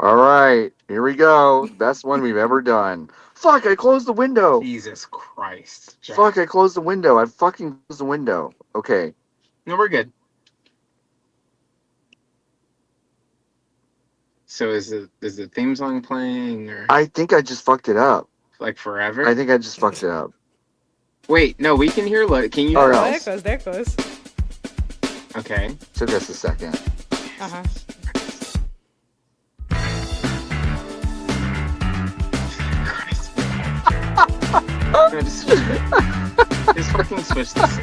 All right, here we go. Best one we've ever done. Fuck, I closed the window. Jesus Christ, John. Fuck, I closed the window. I fucking closed the window. Okay. No, we're good. So is the theme song playing or I think I just fucked it up. like forever? I think I just fucked it up. Wait, no, we can hear Lotus. Can you Oh, hear no. us? There it goes. Okay. Took us a second. Uh-huh. No, just fucking switch this.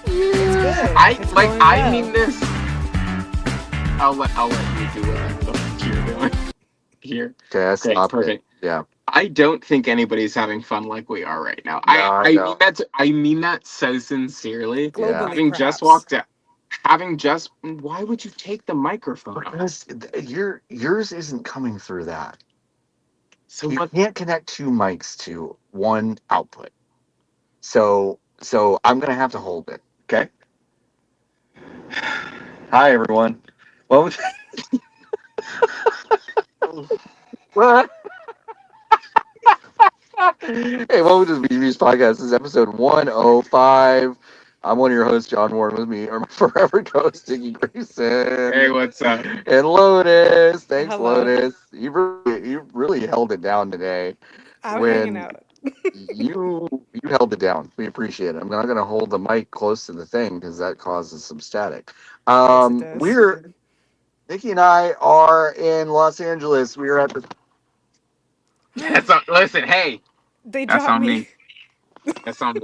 It's good. I It's like. going I well. mean this. I'll let you do what the fuck you're doing here. Okay, I stopped it. Perfect. Yeah. I don't think anybody's having fun like we are right now. No, I know. I mean that so sincerely. Globally, Having just perhaps. walked out. Why would you take the microphone off? Because yours isn't coming through that. So You what? can't connect two mics to one output. So I'm gonna have to hold it. Okay. Hi everyone. What was what? Hey, welcome to the VGBees podcast. This is episode 105. I'm one of your hosts, John Warren. With me are my forever co-host, Dickie Grayson. Hey, what's up? And Lotus. Thanks, Hello. Lotus. You really held it down today. I'm when hanging out. you held it down. We appreciate it. I'm not going to hold the mic close to the thing because that causes some static. Yes, it does. Nikki and I are in Los Angeles. We are at the. Listen, hey, They that's dropped on me. that's on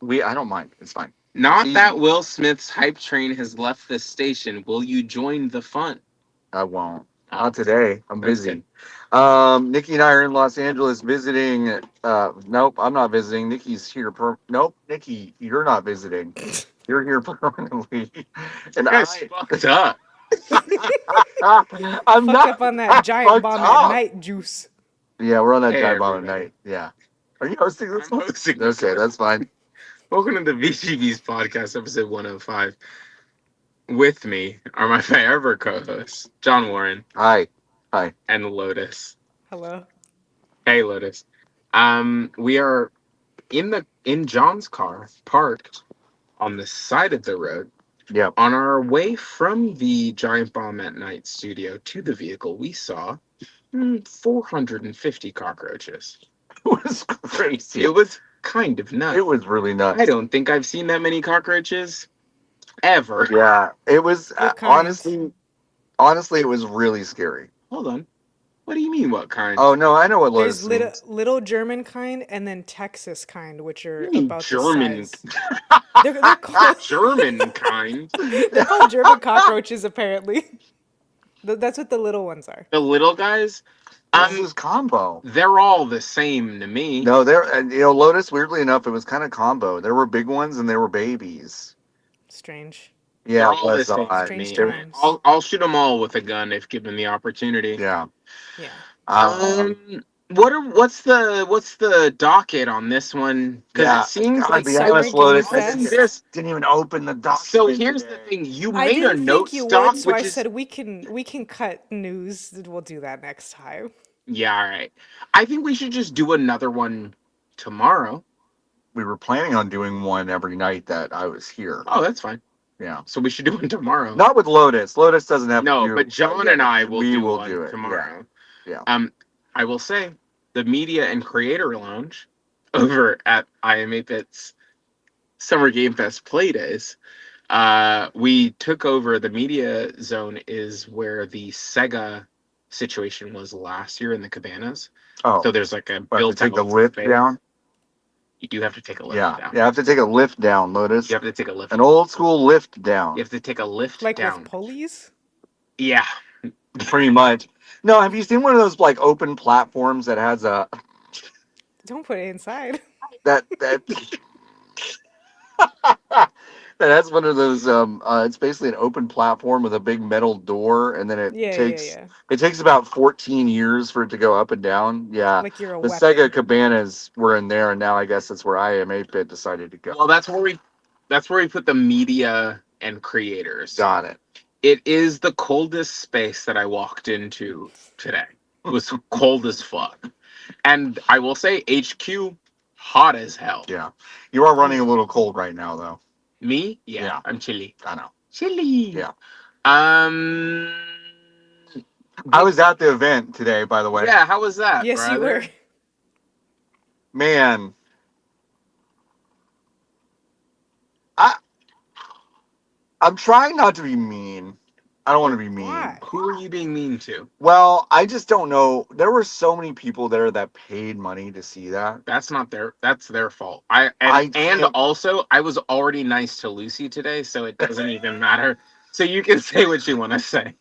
me. I don't mind. It's fine. Not that Will Smith's hype train has left the station. Will you join the fun? I won't. Not today. I'm busy. Okay. Nikki and I are in Los Angeles visiting. Nope, I'm not visiting. Nikki's here. Nope, Nikki, you're not visiting. You're here permanently. And You guys fucked up. I'm Fucked not up on that giant fucked bomb up. at night juice. Yeah, we're on that Hey, giant bomb at everybody. night. Yeah. Are you hosting this I'm one? hosting this Okay, one. that's fine. Welcome to the VGBees podcast, episode 105. With me are my forever co-hosts, John Warren Hi. and Lotus. Hello. Hey, Lotus. We are in John's car, parked on the side of the road. Yep. On our way from the Giant Bomb at Night studio to the vehicle, we saw 450 cockroaches. It was crazy. It was kind of nuts. It was really nuts. I don't think I've seen that many cockroaches ever. Yeah, it was What kind? honestly, it was really scary. Hold on. What do you mean, what kind? Oh no, I know what Lotus There's means. little German kind and then Texas kind, which are You mean about German? the size. They're called German kind. they're called German cockroaches, apparently. That's what the little ones are. The little guys? This is combo. They're all the same to me. No, Lotus. Weirdly enough, it was kind of combo. There were big ones and there were babies. Strange. Yeah, They're it all the was same odd. to me. Strange times. I'll shoot them all with a gun if given the opportunity. Yeah. Yeah. What's the docket on this one? Because Yeah. it seems God, like be Summer honest, Lotus. Game I Fest. didn't even open the document. So here's the today. thing: you I made a didn't note think you stock, would, so I which is said we can cut news. We'll do that next time. yeah, all right. I think we should just do another one tomorrow. We were planning on doing one every night that I was here. Oh, that's fine. Yeah. So we should do one tomorrow. Not with Lotus. Lotus doesn't have to No, do but John and I will we do will one do it tomorrow. Yeah. I will say the Media and Creator Lounge over at IM8bit's Summer Game Fest Play Days. We took over the media zone is where the Sega situation was last year in the cabanas. Oh. So there's like a I have to built take the lift down. You do have to take a lift Yeah. down. Yeah, I have to take a lift down, Lotus. You have to take a lift. An old school lift down. You have to take a lift Like down. with pulleys? Yeah. Pretty much. No, have you seen one of those like open platforms that has a Don't put it inside. that that has one of those it's basically an open platform with a big metal door, and then it Yeah. takes about 14 years for it to go up and down. Yeah. Like you're a The weapon. Sega cabanas were in there, and now I guess that's where I am 8-bit decided to go. Well, that's where we put the media and creators. Got it. It is the coldest space that I walked into today. It was cold as fuck. And I will say HQ, hot as hell. Yeah. You are running a little cold right now, though. Me? Yeah, Yeah. I'm chilly. I know. Chilly. Yeah. Um. I was at the event today, by the way. Yeah, how was that, Yes, you brother? were. Man. I'm trying not to be mean. I don't want to be mean. Why? Who are you being mean to? Well, I just don't know. There were so many people there that paid money to see that. That's their fault. I And can't- also I was already nice to Lucy today, so it doesn't even matter. So you can say what you want to say.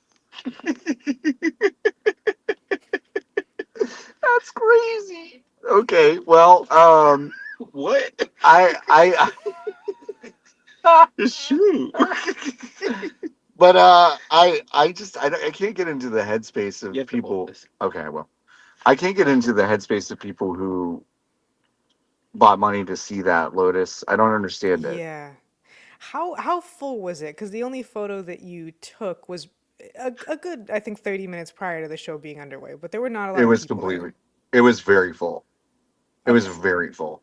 That's crazy. Okay, well, What? I Shoot. but I can't get into the headspace You of have to hold people. this. Okay, well, I can't get into the headspace of people who bought money to see that Lotus. I don't understand it. Yeah. How full was it? Because the only photo that you took was a good, I think, 30 minutes prior to the show being underway, but there were not a It lot of was people there. completely. It was very full. It was Okay. very full.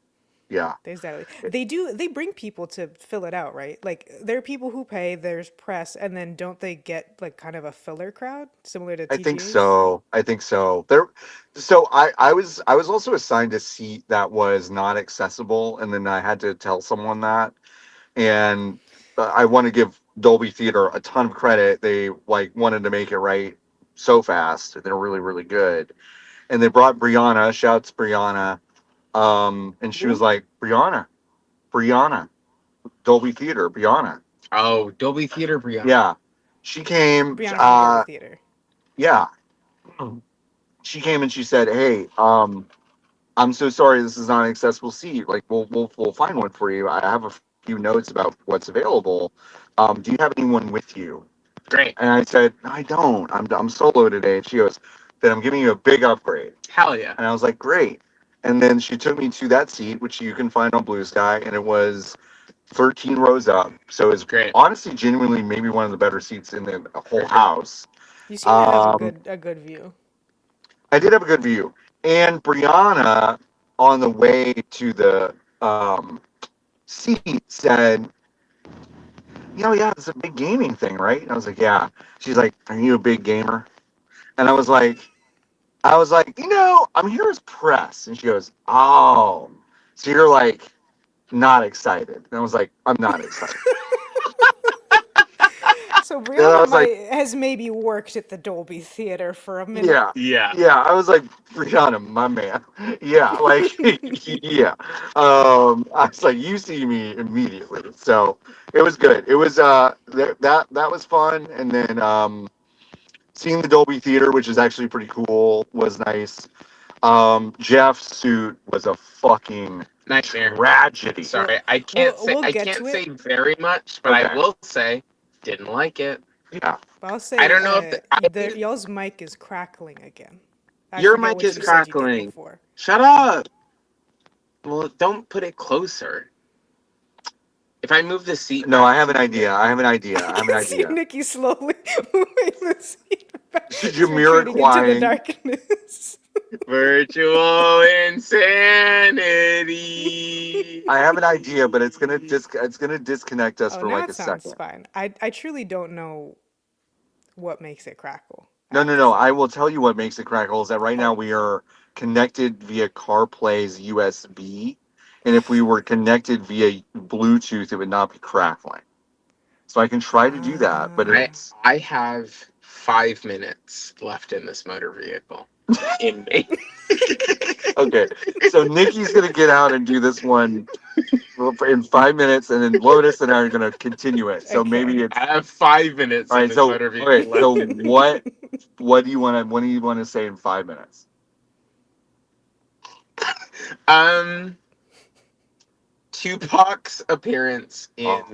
Yeah. There's that. They bring people to fill it out, right? Like there are people who pay, there's press, and then don't they get like kind of a filler crowd similar to I think TGA's? so. I think so. So I was also assigned a seat that was not accessible, and then I had to tell someone that. And I want to give Dolby Theater a ton of credit. They like wanted to make it right so fast. They're really really good. And they brought Brianna. Shouts Brianna. And she was like Brianna, Dolby Theater, Brianna. Oh, Dolby Theater, Brianna. Yeah, she came. Brianna from Dolby Theater. Yeah, she came and she said, "Hey, I'm so sorry this is not an accessible seat. Like, we'll find one for you. I have a few notes about what's available. Do you have anyone with you?" Great. And I said, "I don't. I'm solo today." And she goes, "Then I'm giving you a big upgrade." Hell yeah. And I was like, "Great." And then she took me to that seat, which you can find on Blue Sky, and it was 13 rows up. So it's Great. honestly, genuinely, maybe one of the better seats in the whole house. You seem to have Um, a good view. I did have a good view. And Brianna, on the way to the seat, said, yeah, it's a big gaming thing, right? And I was like, yeah. She's like, are you a big gamer? And I was like, I'm here as press. And she goes, oh, so you're like not excited. And I was like, I'm not excited. So And I Brianna was like, has maybe worked at the Dolby Theater for a minute. yeah. Yeah. Yeah, I was like, Brianna, my man. Yeah, like, yeah. I was like, you see me immediately. So it was good. It was that was fun. And then seeing the Dolby Theater, which is actually pretty cool, was nice. Jeff's suit was a fucking Nightmare. tragedy. Sorry, I can't we'll I get can't to say it. very much, but Okay. I will say didn't like it. Yeah. But I'll say I don't know if y'all's mic is crackling again. I your forget mic what is you said you did crackling. before. Shut up. Well, don't put it closer. If I move the seat No, back I have an to idea. I have an idea. I have an I see idea. Nikki slowly moving the seat back. She's retreating into the Jamiroquai. darkness. virtual insanity. I have an idea, but it's gonna disconnect us Oh, for now like it a sounds second. fine. I truly don't know what makes it crackle. I No, have no, to no. say. I will tell you what makes it crackle is that right now Oh. we are connected via CarPlay's USB, and if we were connected via Bluetooth, it would not be crackling. So I can try to do that, but I it's I have 5 minutes left in this motor vehicle. In me. okay. So Nikki's gonna get out and do this one in 5 minutes, and then Lotus and I are gonna continue it. So Okay. maybe it's I have 5 minutes all in right. this So motor vehicle okay. left. So what do you want to say in 5 minutes? Tupac's appearance in Oh.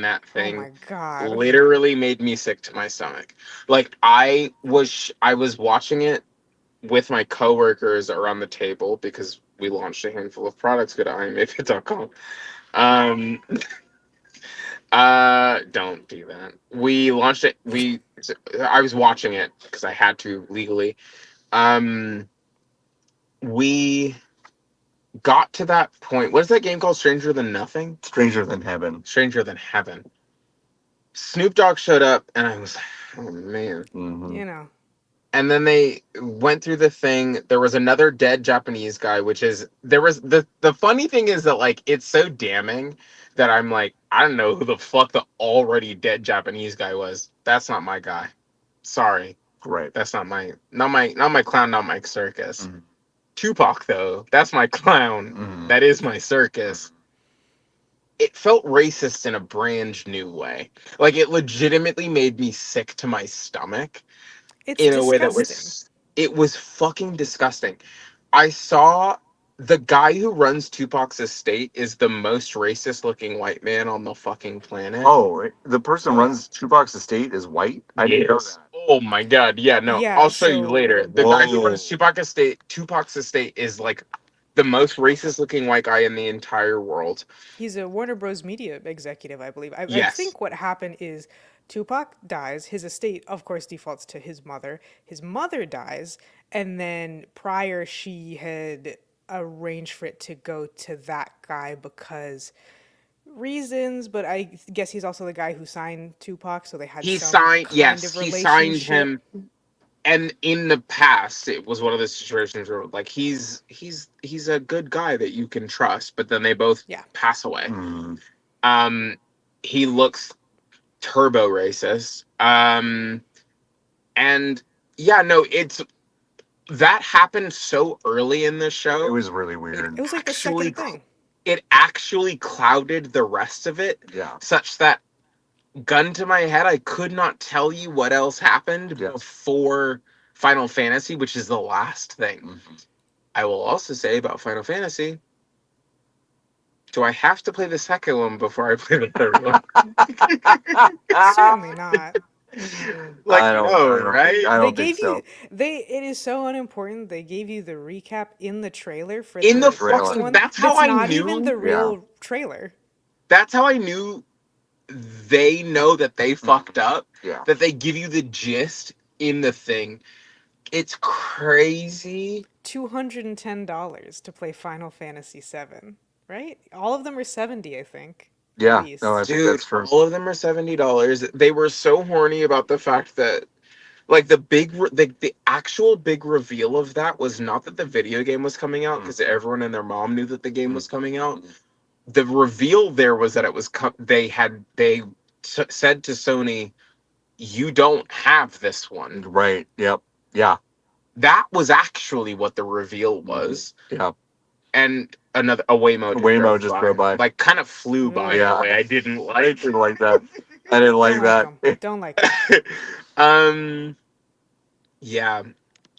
that Oh thing my god. literally made me sick to my stomach. Like I was watching it with my coworkers around the table because we launched a handful of products. Go to imafit.com. Don't do that. We launched it. I was watching it because I had to legally. Um, we got to that point. What is that game called? Stranger Than Nothing? Stranger Than Heaven. Stranger Than Heaven. Snoop Dogg showed up, and I was, oh man. Mm-hmm. You know. And then they went through the thing. There was another dead Japanese guy, which is the funny thing is that like it's so damning that I'm like, I don't know who the fuck the already dead Japanese guy was. That's not my guy. Sorry. Right. That's not my clown, not my circus. Mm-hmm. Tupac though, that's my clown. Mm-hmm. That is my circus. It felt racist in a brand new way. Like it legitimately made me sick to my stomach It's in a way that disgusting. was it was fucking disgusting. I saw the guy who runs Tupac's estate is the most racist looking white man on the fucking planet. Oh, the person who Oh, runs Tupac's estate is white? I didn't know Yes. Oh my god. Yeah, no. yeah. I'll show you So later. The guy who runs Tupac's estate is like the most racist looking white guy in the entire world. he's a Warner Bros. Media executive, I believe. I Yes. think what happened is Tupac dies. His estate, of course, defaults to his mother. His mother dies, and then prior, she had arranged for it to go to that guy because reasons, but I guess he's also the guy who signed Tupac, so they had He some signed kind yes, of he signed relationship. him. And in the past it was one of those situations where like he's a good guy that you can trust, but then they both Yeah. pass away. Mm. um he looks turbo racist. And yeah, no, it's that happened so early in the show. It was really it weird. It was like the actually second thing. it actually clouded the rest of it, Yeah. such that gun to my head, I could not tell you what else happened Yeah. before Final Fantasy, which is the last thing. Mm-hmm. I will also say about Final Fantasy, do I have to play the second one before I play the third one? Certainly not. Like, no, right? I They don't think gave so. you it is so unimportant. They gave you the recap in the trailer for In the the Trailer. next fucking, one. that's how That's I not even knew, the Yeah. real trailer. that's how I knew they know that they fucked up, Yeah. that they give you the gist in the thing. It's crazy. $210 to play Final Fantasy VII, right? All of them are 70, I think, at Yeah. No, I least. think Dude, that's true. all of them are $70. They were so horny about the fact that, like, the actual big reveal of that was not that the video game was coming out, because everyone and their mom knew that the game was coming out. The reveal there was that it was said to Sony, "You don't have this one." Right. Yep. Yeah. That was actually what the reveal was. Yeah. And another a Waymo Just drove by. like kind of flew by Ugh. in Yeah. a way I didn't I like. didn't like that. I didn't like Don't like that. them. Don't like them. um yeah,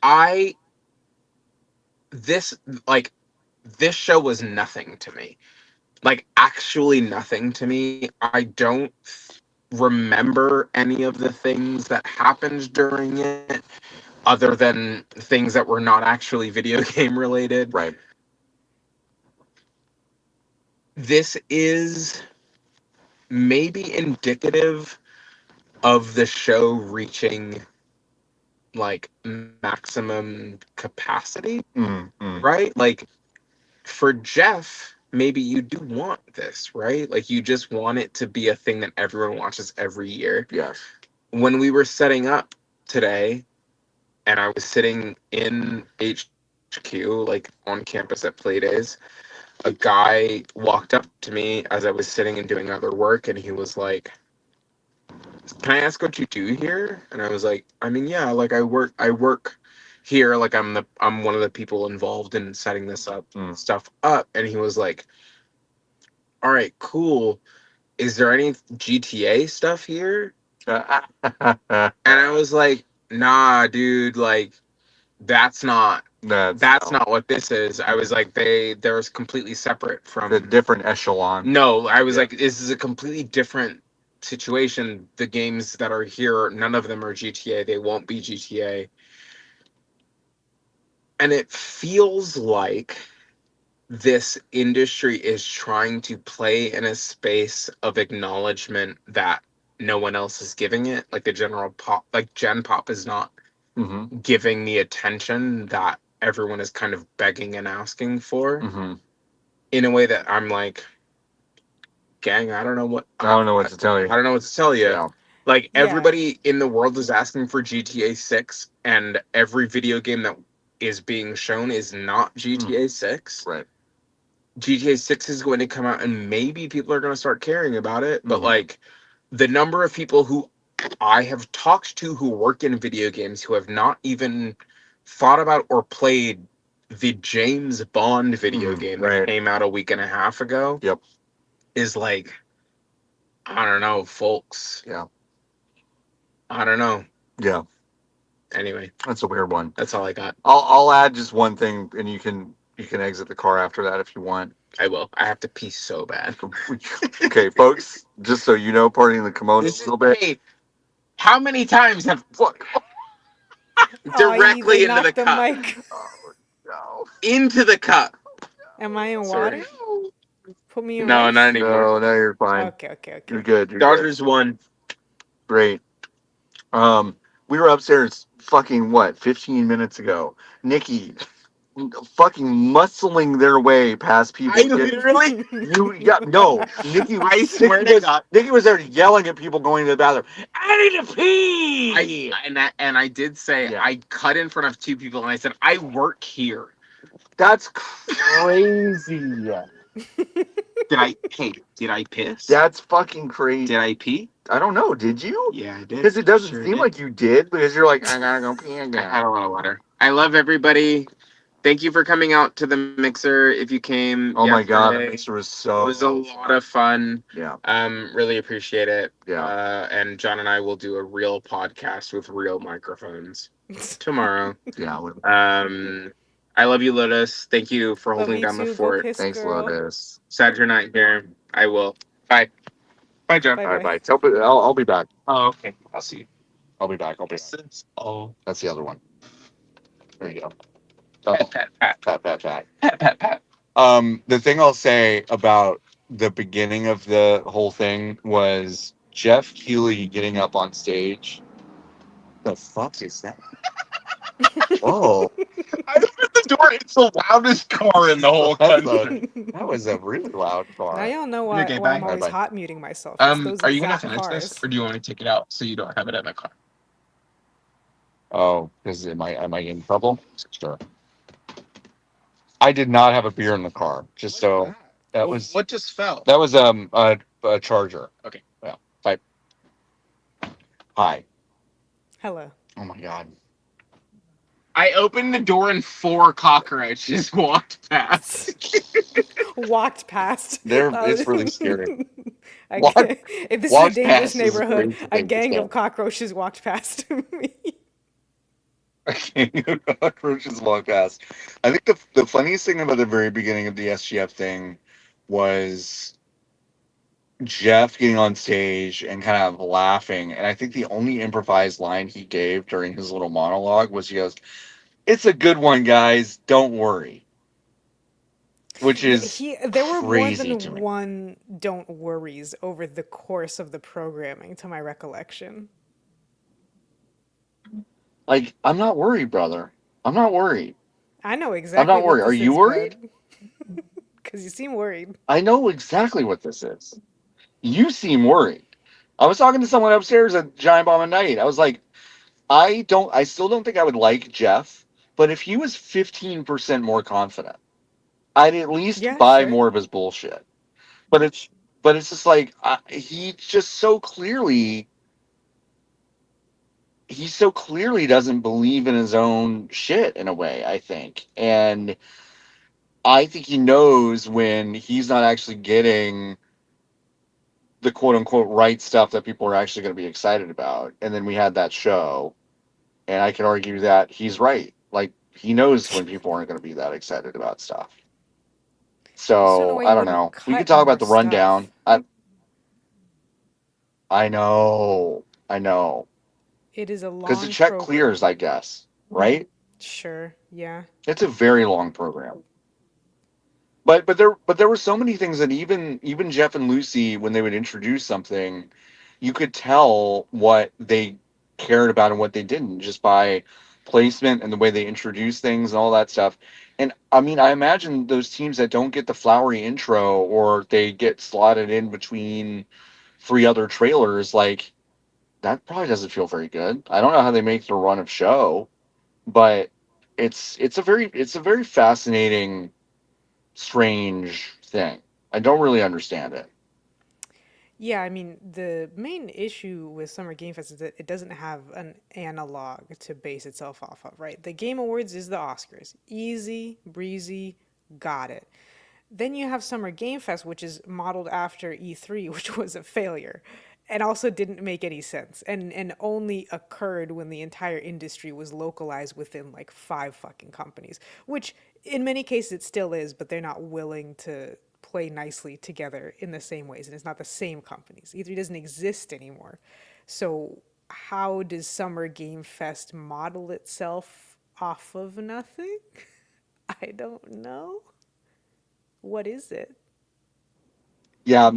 I this like this show was nothing to me, like actually nothing to me. I don't remember any of the things that happened during it other than things that were not actually video game related. Right. This is maybe indicative of the show reaching like maximum capacity, Mm-hmm. right? Like for Jeff, maybe you do want this, right? Like you just want it to be a thing that everyone watches every year. Yes. When we were setting up today and I was sitting in HQ, like on campus at Playdays, a guy walked up to me as I was sitting and doing other work, and he was like, "Can I ask what you do here?" And I was like, "I mean, yeah, like I work here. Like I'm one of the people involved in setting this stuff up." And he was like, "All right, cool. Is there any GTA stuff here?" And I was like, "Nah, dude. Like that's not what this is." I was like, they're completely separate from the different echelon. No, I was Yeah. like, this is a completely different situation. The games that are here, none of them are GTA. They won't be GTA. And it feels like this industry is trying to play in a space of acknowledgement that no one else is giving it. Like the general pop, like Gen Pop is not Mm-hmm. giving the attention that everyone is kind of begging and asking for, Mm-hmm. in a way that I'm like, gang, I don't know what I don't know what to tell I you. don't know what to tell you. Yeah. Like Yeah. everybody in the world is asking for GTA 6, and every video game that is being shown is not GTA 6. Right. GTA 6 is going to come out and maybe people are going to start caring about it, but Mhm. like the number of people who I have talked to who work in video games who have not even thought about or played the James Bond video game that Right. came out a week and a half ago Yep. is like, I don't know, folks. Yeah. I don't know. Yeah. Anyway, That's a weird one. that's all I got. I'll add just one thing, and you can exit the car after that if you want. I will. I have to pee so bad. Okay, folks. Just so you know, partying the kimono a little bit. Hey, how many times have Aye, they directly into the knocked the cup? mic. Oh no. Into the cup. Am I in Sorry. water? Put me in No, not rice? anymore. No, you're fine. Okay, okay, You're okay. good. You're good. Dodgers won. Great. We were upstairs fucking what, 15 minutes ago. Nikki fucking muscling their way past people. I literally, No, Nikki. I swear to God, Nikki was there yelling at people going to the bathroom. I need to pee. and I did say Yeah. I cut in front of two people and I said I work here. That's crazy. Did I piss? That's fucking crazy. Did I pee? I don't know. Did you? Yeah, I did. Because it doesn't Sure seem did. like you did. Because you're like, I gotta go pee again. I had a lot of water. I love everybody. Thank you for coming out to the mixer. If you came, Oh my god, the yesterday. mixer was It so. was a lot of fun. Yeah. Really appreciate it. Yeah. And John and I will do a real podcast with real microphones tomorrow. Yeah. I love you, Lotus. Thank you for Love holding you down the too. Go fort. piss, Thanks, girl. Lotus. Sad you're not here. I will. Bye. Bye, John. Bye All right, bye. bye. I'll be back. Oh, okay. I'll see you. I'll be back. Oh. That's the other one. There you go. Pat, pat, pat. Pat. Pat, pat, pat. The thing I'll say about the beginning of the whole thing was Jeff Keighley getting up on stage. The fuck is that? Oh, I opened the door. It's the loudest car in the whole country. that was a really loud Now car. y'all know why, Okay, why I'm bye. always Bye-bye. hot muting myself. It's those Are you gonna exact finish this, cars. or do you want me to take it out so you don't have it in the car? Oh, because am I in trouble? Sure. I did not have a beer in the car. Just so that was What just fell? that was a charger. Okay. Yeah. Bye. Hi. Hello. Oh my god. I opened the door and 4 cockroaches walked past. Walked past. It's really scary. If this is a Walked dangerous past is a neighborhood, crazy a thing to gang say. of cockroaches walked past me. Cockroaches walk past. I think the funniest thing about the very beginning of the SGF thing was Jeff getting on stage and kind of laughing. And I think the only improvised line he gave during his little monologue was he goes, "It's a good one, guys. Don't worry." Which is There were more crazy to than me. one don't worries over the course of the programming, to my recollection. Like, I'm not worried, brother. I'm not worried. I know I'm exactly not what worried. Are this you is, worried? bud. Because you seem worried. I know exactly what this is. You seem worried. I was talking to someone upstairs at Giant Bomb at Night. I was like, I still don't think I would like Jeff, but if he was 15% more confident, I'd at least Yeah, buy sure. more of his bullshit. But it's just like he so clearly doesn't believe in his own shit in a way, I think. And I think he knows when he's not actually getting the quote unquote right stuff that people are actually going to be excited about. And then we had that show, and I can argue that he's right. Like, he knows when people aren't going to be that excited about stuff. I just don't know So why I you don't wouldn't know. We could cut talk more about the rundown. stuff. I know, It is a because the long check clears, I program. guess, right? Sure, yeah. It's a very long program. but there were so many things that even Jeff and Lucy, when they would introduce something, you could tell what they cared about and what they didn't, just by placement and the way they introduce things and all that stuff. And I mean, I imagine those teams that don't get the flowery intro, or they get slotted in between three other trailers, like, that probably doesn't feel very good. I don't know how they make the run of show, but it's a very fascinating, strange thing. I don't really understand it. Yeah, I mean, the main issue with Summer Game Fest is that it doesn't have an analog to base itself off of, right? The Game Awards is the Oscars. Easy, breezy, got it. Then you have Summer Game Fest, which is modeled after E3, which was a failure and also didn't make any sense and only occurred when the entire industry was localized within like five fucking companies, which in many cases it still is, but they're not willing to play nicely together in the same ways, and it's not the same companies. E3 doesn't exist anymore. So how does Summer Game Fest model itself off of nothing? I don't know. What is it? Yeah,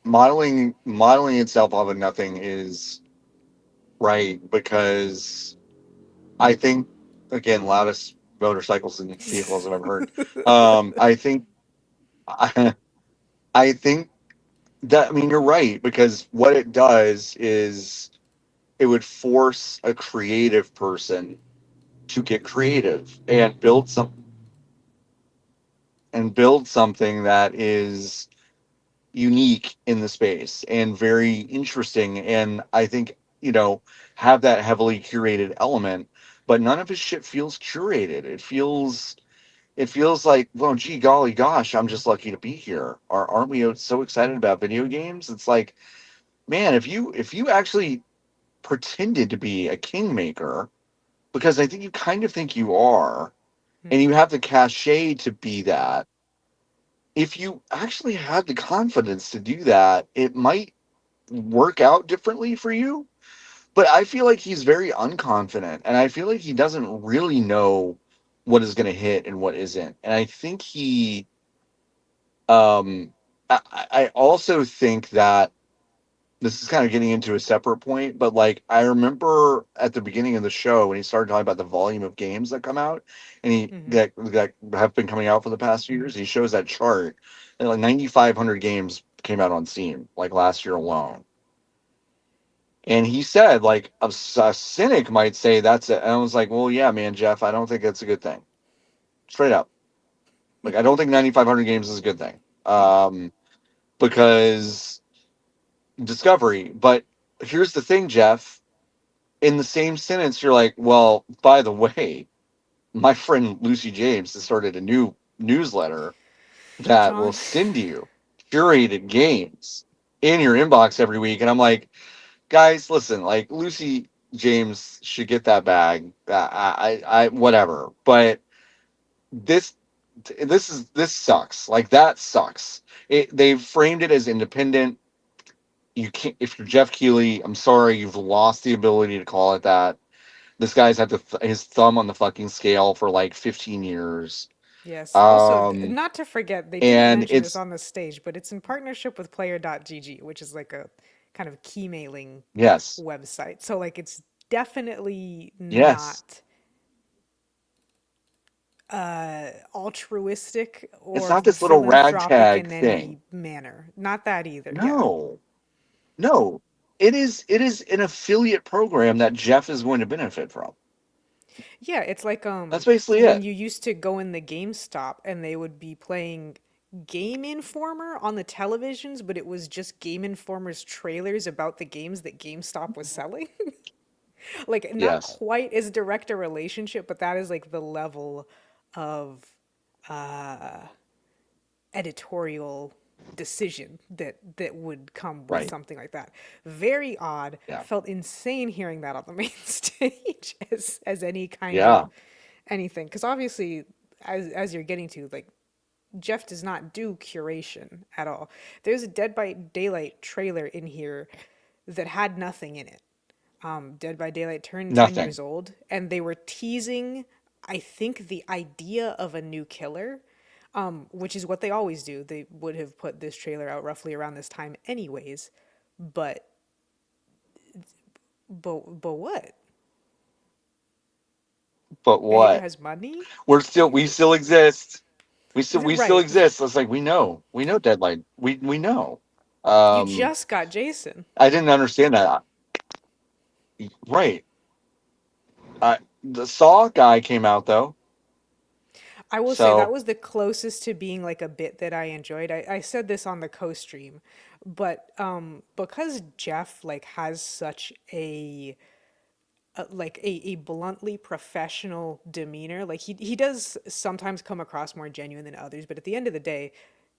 modeling itself off of nothing is right, because I think, again, loudest motorcycles and vehicles I've ever heard. I think I, I think that, I mean, you're right, because what it does is it would force a creative person to get creative and build something that is unique in the space and very interesting, and I think, have that heavily curated element. But none of his shit feels curated. It feels like, well, gee golly gosh, I'm just lucky to be here. Aren't we so excited about video games? It's like, man, if you actually pretended to be a kingmaker, because I think you kind of think you are, and you have the cachet to be that, if you actually had the confidence to do that, it might work out differently for you. But I feel like he's very unconfident, and I feel like he doesn't really know what is going to hit and what isn't. And I think um, I also think that this is kind of getting into a separate point, but like, I remember at the beginning of the show when he started talking about the volume of games that come out, and Mm-hmm. that have been coming out for the past few years. He shows that chart, and like 9,500 games came out on Steam like last year alone. And he said, like, a cynic might say that's it. And I was like, well, yeah, man, Jeff, I don't think that's a good thing. Straight up. Like, I don't think 9,500 games is a good thing. Because discovery. But here's the thing, Jeff. In the same sentence, you're like, well, by the way, my friend Lucy James has started a new newsletter that will John. send you curated games in your inbox every week. And I'm like, guys, listen, like, Lucy James should get that bag. Whatever. But this, this sucks. Like, that sucks. They've framed it as independent. You can't. If you're Jeff Keighley, I'm sorry, you've lost the ability to call it that. This guy's had his thumb on the fucking scale for like 15 years. Yes. Also, Um, not to forget, they didn't and mention this it's, on the stage, but it's in partnership with Player.gg, which is like a kind of key mailing yes, website. So, like, it's definitely yes. not altruistic It's or not this little philanthropic ragtag in thing. any manner. Not that either. Yeah. No, no. It is an affiliate program that Jeff is going to benefit from. Yeah, it's like That's basically when it. you used to go in the GameStop and they would be playing Game Informer on the televisions, but it was just Game Informer's trailers about the games that GameStop was selling. Like, not Yes. quite as direct a relationship, but that is like the level of uh editorial decision that would come with Right. something like that. Very odd. Yeah. Felt insane hearing that on the main stage as any kind of Yeah. anything, because obviously, as you're getting to, like, Jeff does not do curation at all. There's a Dead by Daylight trailer in here that had nothing in it. Dead by Daylight turned 10 Nothing. years old, and they were teasing, I think, the idea of a new killer. which is what they always do. They would have put this trailer out roughly around this time, anyways. But but what? But America what? has money. We still exist. We still Right. exist. It's like we know deadline. We know. You Um, just got Jason. I didn't understand that. Right. The Saw guy came out though, I will say that so was the closest to being like a bit that I enjoyed. I said this on the co-stream, but because Jeff like has such a bluntly professional demeanor, like he does sometimes come across more genuine than others, but at the end of the day,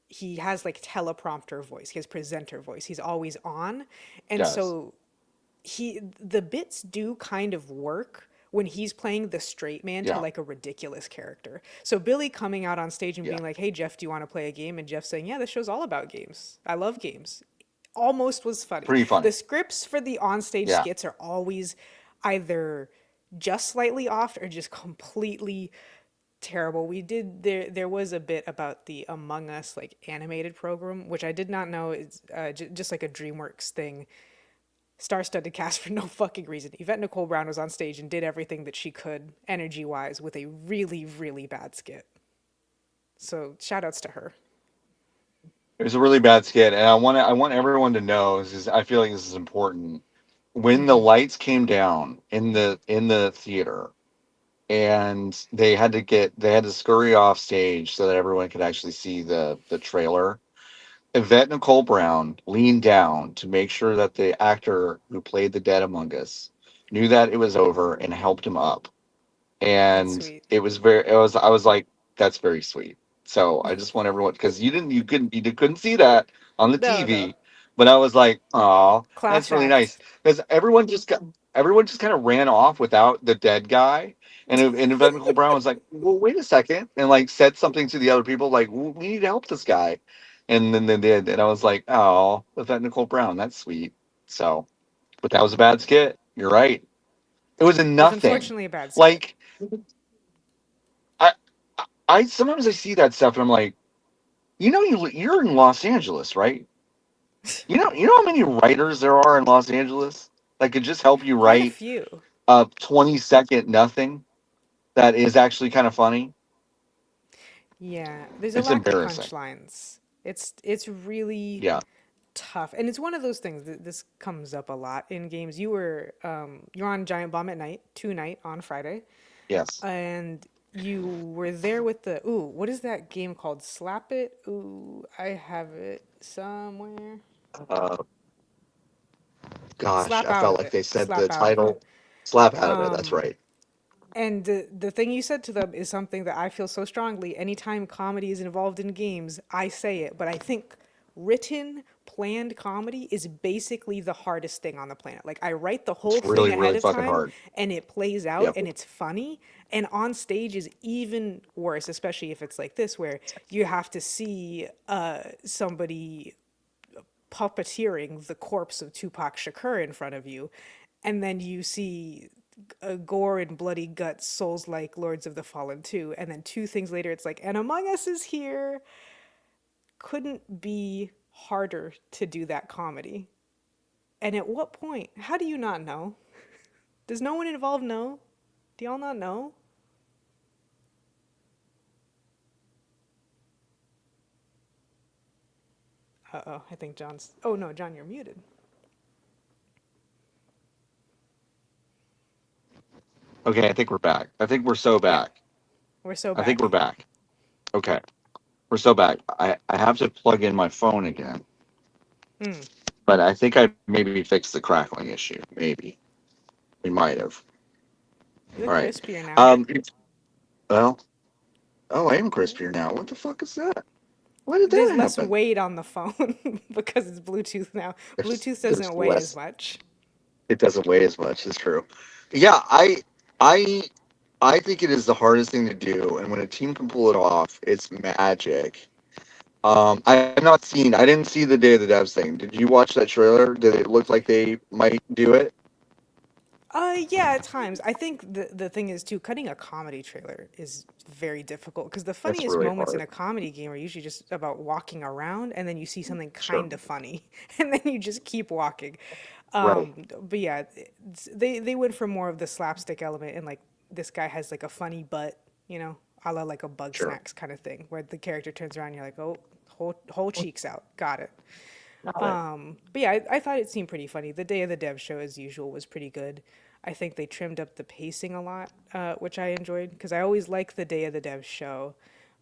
he has like teleprompter voice, he has presenter voice, he's always on. And yes, so the bits do kind of work when he's playing the straight man to yeah, like a ridiculous character. So Billy coming out on stage and yeah, being like, "Hey Jeff, do you want to play a game?" and Jeff saying, "Yeah, this show's all about games. I love games." Almost was funny. pretty The funny. scripts for the onstage Yeah, skits are always either just slightly off or just completely terrible. We did there was a bit about the Among Us like animated program, which I did not know is just like a DreamWorks thing, star-studded cast for no fucking reason. Yvette Nicole Brown was on stage and did everything that she could energy-wise with a really, really bad skit. So shout outs to her. it was a really bad skit, and I want everyone to know. I feel like this is important. When the lights came down in the theater, and they had to scurry off stage so that everyone could actually see the trailer. Yvette Nicole Brown leaned down to make sure that the actor who played the dead Among Us knew that it was over and helped him up. That's And sweet. it was I was like, that's very sweet. So I just want everyone, because you couldn't see that on the No, no. TV, but I was like, oh, Class that's really act. nice, because everyone just kind of ran off without the dead guy. And Yvette Nicole Brown was like, well, wait a second, and like said something to the other people like, "Well, we need to help this guy," and then they did, and I was like, oh, Yvette Nicole Brown, that's sweet. So, but that was a bad skit. You're right. It was a It was nothing. unfortunately a bad skit. Like I, I sometimes I see that stuff and I'm like, you're in Los Angeles, right? You know how many writers there are in Los Angeles that could just help you Quite a write few. a 20-second nothing that is actually kind of funny. Yeah, there's a It's lack of embarrassing. punchlines. It's really Yeah. tough, and it's one of those things that this comes up a lot in games. You're on Giant Bomb at night, tonight on Friday, Yes. and you were there with the what is that game called? Slap It. I have it somewhere. Uh, Gosh, Slap I Out felt of like It. they said the Slap Out of title It. slap out of it. That's right. And the thing you said to them is something that I feel so strongly. Anytime comedy is involved in games, I say it. But I think written, planned comedy is basically the hardest thing on the planet. Like, I write the It's whole thing really, ahead really of fucking time hard. and it plays out Yep. and it's funny. And on stage is even worse, especially if it's like this, where you have to see somebody puppeteering the corpse of Tupac Shakur in front of you, and then you see gore and bloody guts, souls like Lords of the Fallen too, and then 2 things later, it's like, and Among Us is here. Couldn't be harder to do that comedy. And at what point? How do you not know? Does no one involved know? Do y'all not know? Uh oh, I think John's. Oh no, John, you're muted. Okay, I think we're back. I think we're so Yeah, back. we're so I think we're back. back. Okay. We're so back. I have to plug in my phone again. Mm. But I think I maybe fixed the crackling issue. Maybe we might have. You All look right. crispier now. Um. Well. Oh, I am crispier now. What the fuck is that? Why did There's that less happen? weight on the phone because it's Bluetooth now. Bluetooth There's doesn't weigh as less. much. It doesn't weigh as much. It's true. Yeah. I I think it is the hardest thing to do, and when a team can pull it off, it's magic. I've not seen. I didn't see the Day of the Devs thing. Did you watch that trailer? Did it look like they might do it? Yeah, at times. I think the thing is too, cutting a comedy trailer is very difficult because the It's funniest really moments in hard. a comedy game are usually just about walking around and then you see something Sure. kind of funny and then you just keep walking. Right. But yeah, they went for more of the slapstick element and like this guy has like a funny butt, you know, a la like a Bug Sure. Snacks kind of thing where the character turns around and you're like, oh, whole cheeks out, got it. Got it. But yeah, I thought it seemed pretty funny. The Day of the Dev show, as usual, was pretty good. I think they trimmed up the pacing a lot, which I enjoyed because I always liked the Day of the Dev show.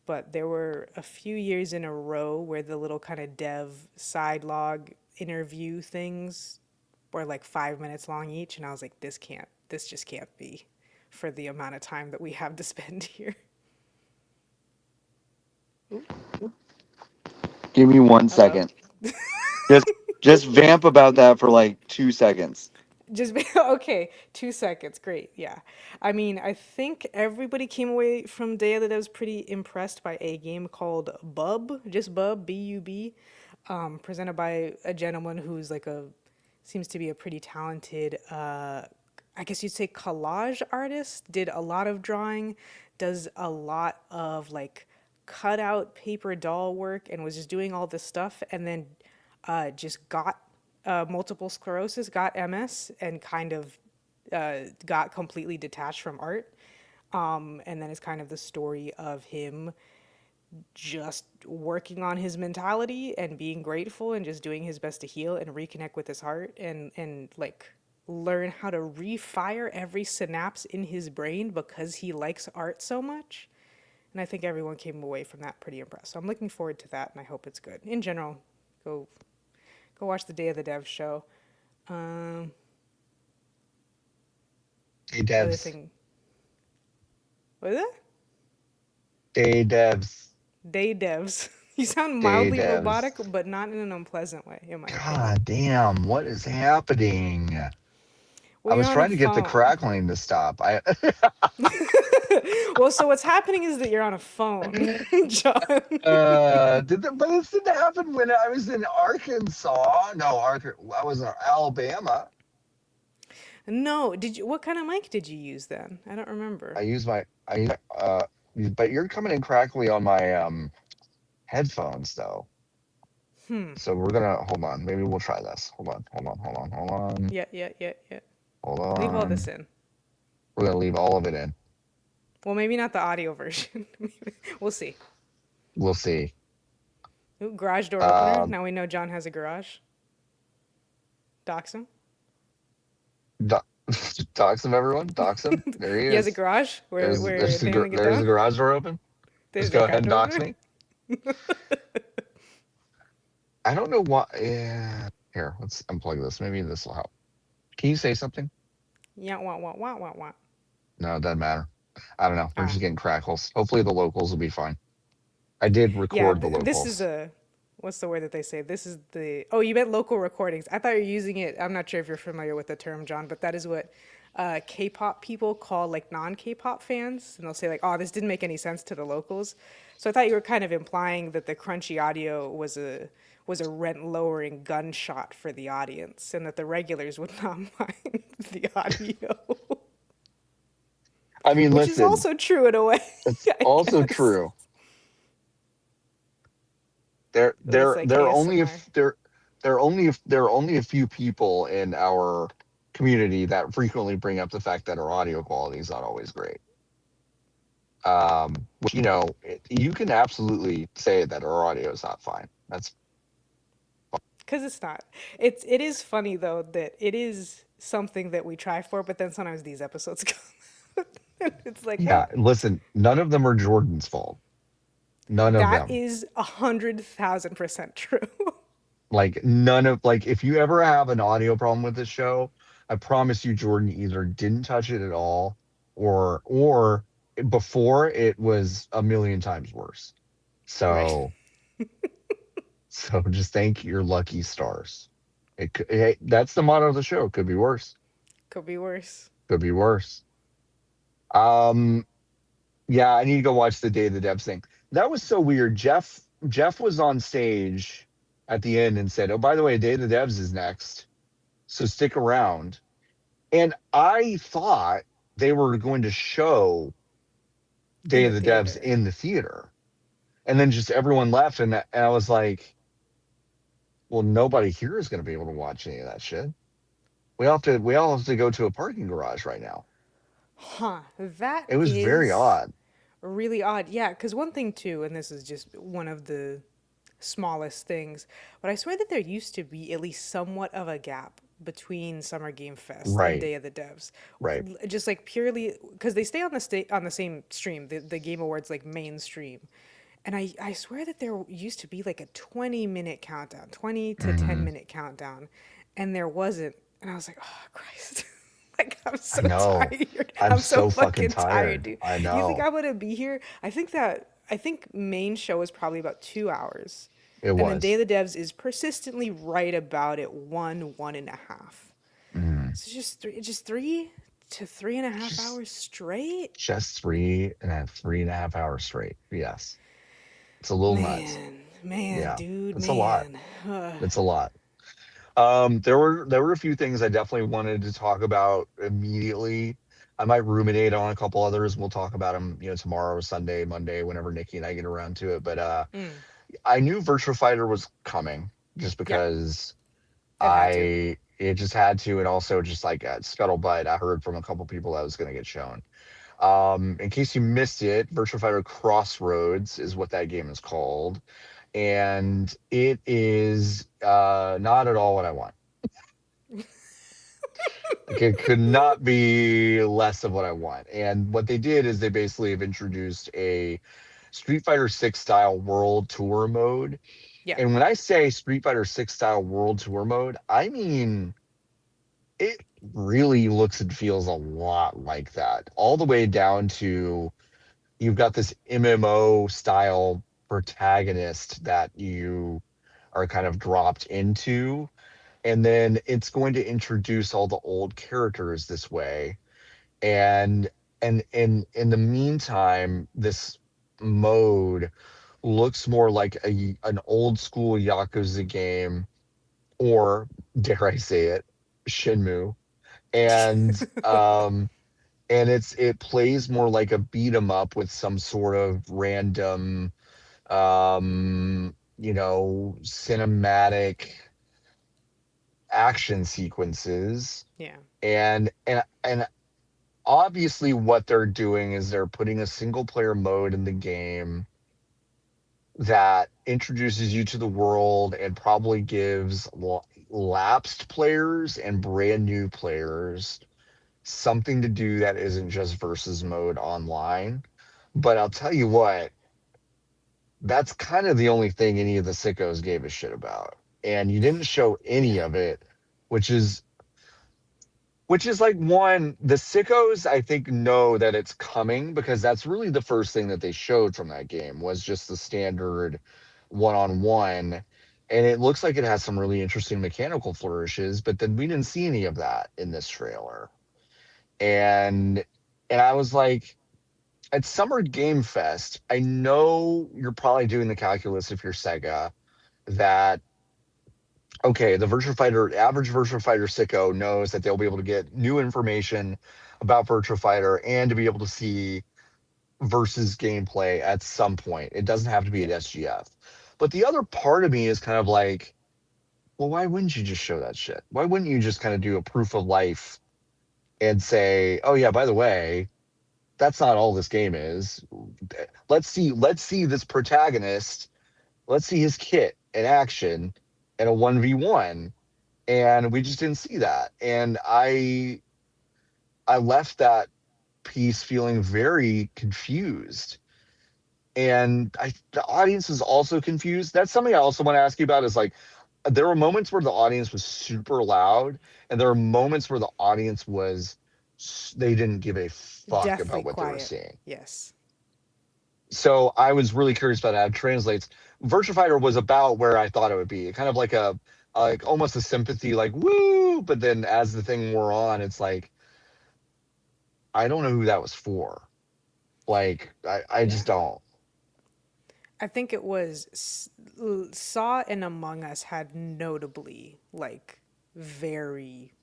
But there were a few years in a row where the little kind of dev side log interview things were like 5 minutes long each. And I was like, this just can't be for the amount of time that we have to spend here. Ooh, Give me one hello. second. Just just vamp about that for like 2 seconds. Just okay, 2 seconds. Great. Yeah. I mean, I think everybody came away from Day of the Devs pretty impressed by a game called Bub, just Bub, B-U-B, presented by a gentleman who's like a, seems to be a pretty talented, I guess you'd say collage artist, did a lot of drawing, does a lot of like cut out paper doll work and was just doing all this stuff and then just got multiple sclerosis, got MS, and kind of got completely detached from art. And then it's kind of the story of him just working on his mentality and being grateful and just doing his best to heal and reconnect with his heart and like learn how to refire every synapse in his brain because he likes art so much. And I think everyone came away from that pretty impressed. So I'm looking forward to that and I hope it's good. In general, go go watch the Day of the Dev show. Um, Day other devs. thing, what is it? Day devs. Day devs. You sound Day mildly devs. robotic, but not in an unpleasant way, in my opinion. God damn, what is happening? Well, I you're was on a trying to get the phone. crackling to stop. I Well, so what's happening is that you're on a phone, John. but this didn't happen when I was in Arkansas. No, I was in Alabama. No, did you? What kind of mic did you use then? I don't remember. I use but you're coming in crackly on my headphones though. So we're gonna hold on. Maybe we'll try this. Hold on. Yeah, yeah, yeah, yeah. Hold Leave all on. this in. We're gonna leave all of it in. Well, maybe not the audio version. We'll see. We'll see. Ooh, garage door opener. Um, Now we know John has a garage. Dox him. do- dox him, everyone. Dox him. There he He has a is. garage where they're gonna get There's down. the garage door open. Just There's a go ahead garage and door dox opener. me. I don't know why. Yeah. Here, let's unplug this. Maybe this will help. Can you say something? Yeah, wah. No, it doesn't matter. I don't know. We're Ah, just getting crackles. Hopefully the locals will be fine. I did yeah. record the This is locals. a, what's the word that they say? This is the. Oh, you meant local recordings. I thought you were using it. I'm not sure if you're familiar with the term, John, but that is what K-pop people call like non-K-pop fans, and they'll say like, "Oh, this didn't make any sense to the locals." So I thought you were kind of implying that the crunchy audio was a rent lowering gunshot for the audience, and that the regulars would not mind the audio. I mean, Which is listen, also true in a way, it's I also guess. true. There It's there like there are only ASMR. if there are only a few people in our community that frequently bring up the fact that our audio quality is not always great. Which you can absolutely say that our audio is not fine. That's Because it's not. It is funny though that it is something that we try for, but then sometimes these episodes come out and it's like, Yeah. well, Listen, none of them are Jordan's fault. None of that them. is 100,000% true. Like none of like if you ever have an audio problem with this show, I promise you Jordan either didn't touch it at all or before it was a million times worse. Right. So just thank your lucky stars. Hey, that's the motto of the show. Could be worse. Could be worse. Could be worse. Um yeah, I need to go watch the Day of the Devs thing. That was so weird. Jeff was on stage at the end and said, "Oh, by the way, Day of the Devs is next. So stick around." And I thought they were going to show In Day the of the Devs theater. in the theater. And then just everyone left. And I was like, well, nobody here is going to be able to watch any of that shit. We all have to go to a parking garage right now. Huh. That It was very is odd. really odd. Yeah, because one thing too, and this is just one of the smallest things, but I swear that there used to be at least somewhat of a gap between Summer Game Fest and Right. Day of the Devs. Right. Just like purely because they stay on the same stream, the Game Awards like mainstream. And I swear that there used to be like a 20-minute countdown, 20 to 10 Hmm. minute countdown, and there wasn't. And I was like, oh, Christ. Like, I'm I so know. tired. I'm I'm so so fucking fucking tired, tired. dude. I You think know. I'm gonna be here? I think main show is probably about 2 hours. It And then Day was. of the Devs is persistently right about it, one and a half. Mm. So just 3 to 3.5 hours Just straight? just 3.5 hours straight. Yes. It's a little nuts. Man, Yeah. dude, It's a lot. man. It's a lot. There were a few things I definitely wanted to talk about immediately. I might ruminate on a couple others. We'll talk about them, tomorrow, Sunday, Monday, whenever Nikki and I get around to it. But Mm, I knew Virtua Fighter was coming just yeah, because it had to. I it just had to, and also just like scuttlebutt, I heard from a couple people that was going to get shown. In case you missed it, Virtua Fighter Crossroads is what that game is called, and it is not at all what I want. Like it could not be less of what I want. And what they did is they basically have introduced a Street Fighter 6 style world tour mode. Yeah, And when I say Street Fighter 6 style world tour mode, I mean it really looks and feels a lot like that. All the way down to you've got this MMO style protagonist that you are kind of dropped into, and then it's going to introduce all the old characters this way. And in the meantime, this mode looks more like an old school Yakuza game, or dare I say it, Shenmue. And it plays more like a beat 'em up with some sort of random cinematic action sequences. yeah, And obviously what they're doing is they're putting a single player mode in the game that introduces you to the world and probably gives lapsed players and brand new players something to do that isn't just versus mode online. But I'll tell you what, that's kind of the only thing any of the sickos gave a shit about. And you didn't show any yeah, of it, which is like, one, the sickos I think know that it's coming, because that's really the first thing that they showed from that game was just the standard one-on-one. And it looks like it has some really interesting mechanical flourishes, but then we didn't see any of that in this trailer. And I was like, at Summer Game Fest, I know you're probably doing the calculus if you're Sega that, okay, the average Virtua Fighter sicko knows that they'll be able to get new information about Virtua Fighter and to be able to see versus gameplay at some point. It doesn't have to be at yeah, SGF. But the other part of me is kind of like, well, why wouldn't you just show that shit? Why wouldn't you just kind of do a proof of life and say, oh yeah, by the way, that's not all this game is. Let's see this protagonist. Let's see his kit in action in a 1v1. And we just didn't see that. And I left that piece feeling very confused. And the audience was also confused. That's something I also want to ask you about, is like, there were moments where the audience was super loud, and there were moments where the audience they didn't give a fuck deathly about what they were quiet. seeing. Yes, So I was really curious about how it translates. Virtua Fighter was about where I thought it would be, kind of like like almost a sympathy, like woo. But then as the thing wore on, it's like, I don't know who that was for. Like I yeah. just don't. I think it was Saw and Among Us had notably like very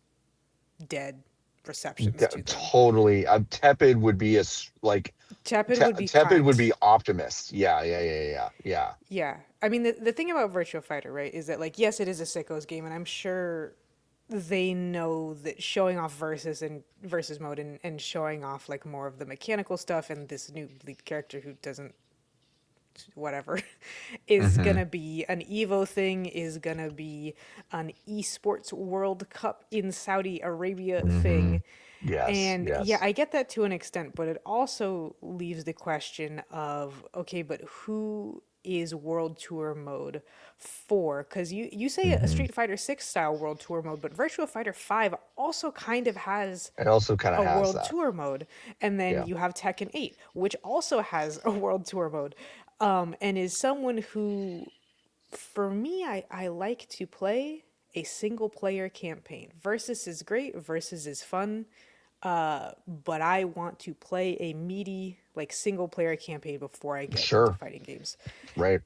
dead receptions to them. Totally. Tepid would be like Tepid would be tepid would kind. be optimist. Yeah, yeah, yeah, yeah, yeah. Yeah. I mean, the thing about Virtua Fighter, right, is that, like, yes, it is a sickos game, and I'm sure they know that showing off versus mode and showing off, like, more of the mechanical stuff and this new lead character who doesn't whatever is Mm-hmm. gonna be an Evo thing, is gonna be an esports World Cup in Saudi Arabia Mm-hmm. thing. Yes, And yeah, yes. I get that to an extent, but it also leaves the question of, okay, but who is World Tour mode for? Because you say a Mm-hmm. Street Fighter 6 style World Tour mode, but Virtua Fighter 5 also kind of has It also kind of a has World that. Tour mode. And then Yeah. you have Tekken 8, which also has a World Tour mode, and is someone who, for me, I like to play a single player campaign. Versus is great, versus is fun, but I want to play a meaty, like, single player campaign before I get into Sure. fighting games. Right.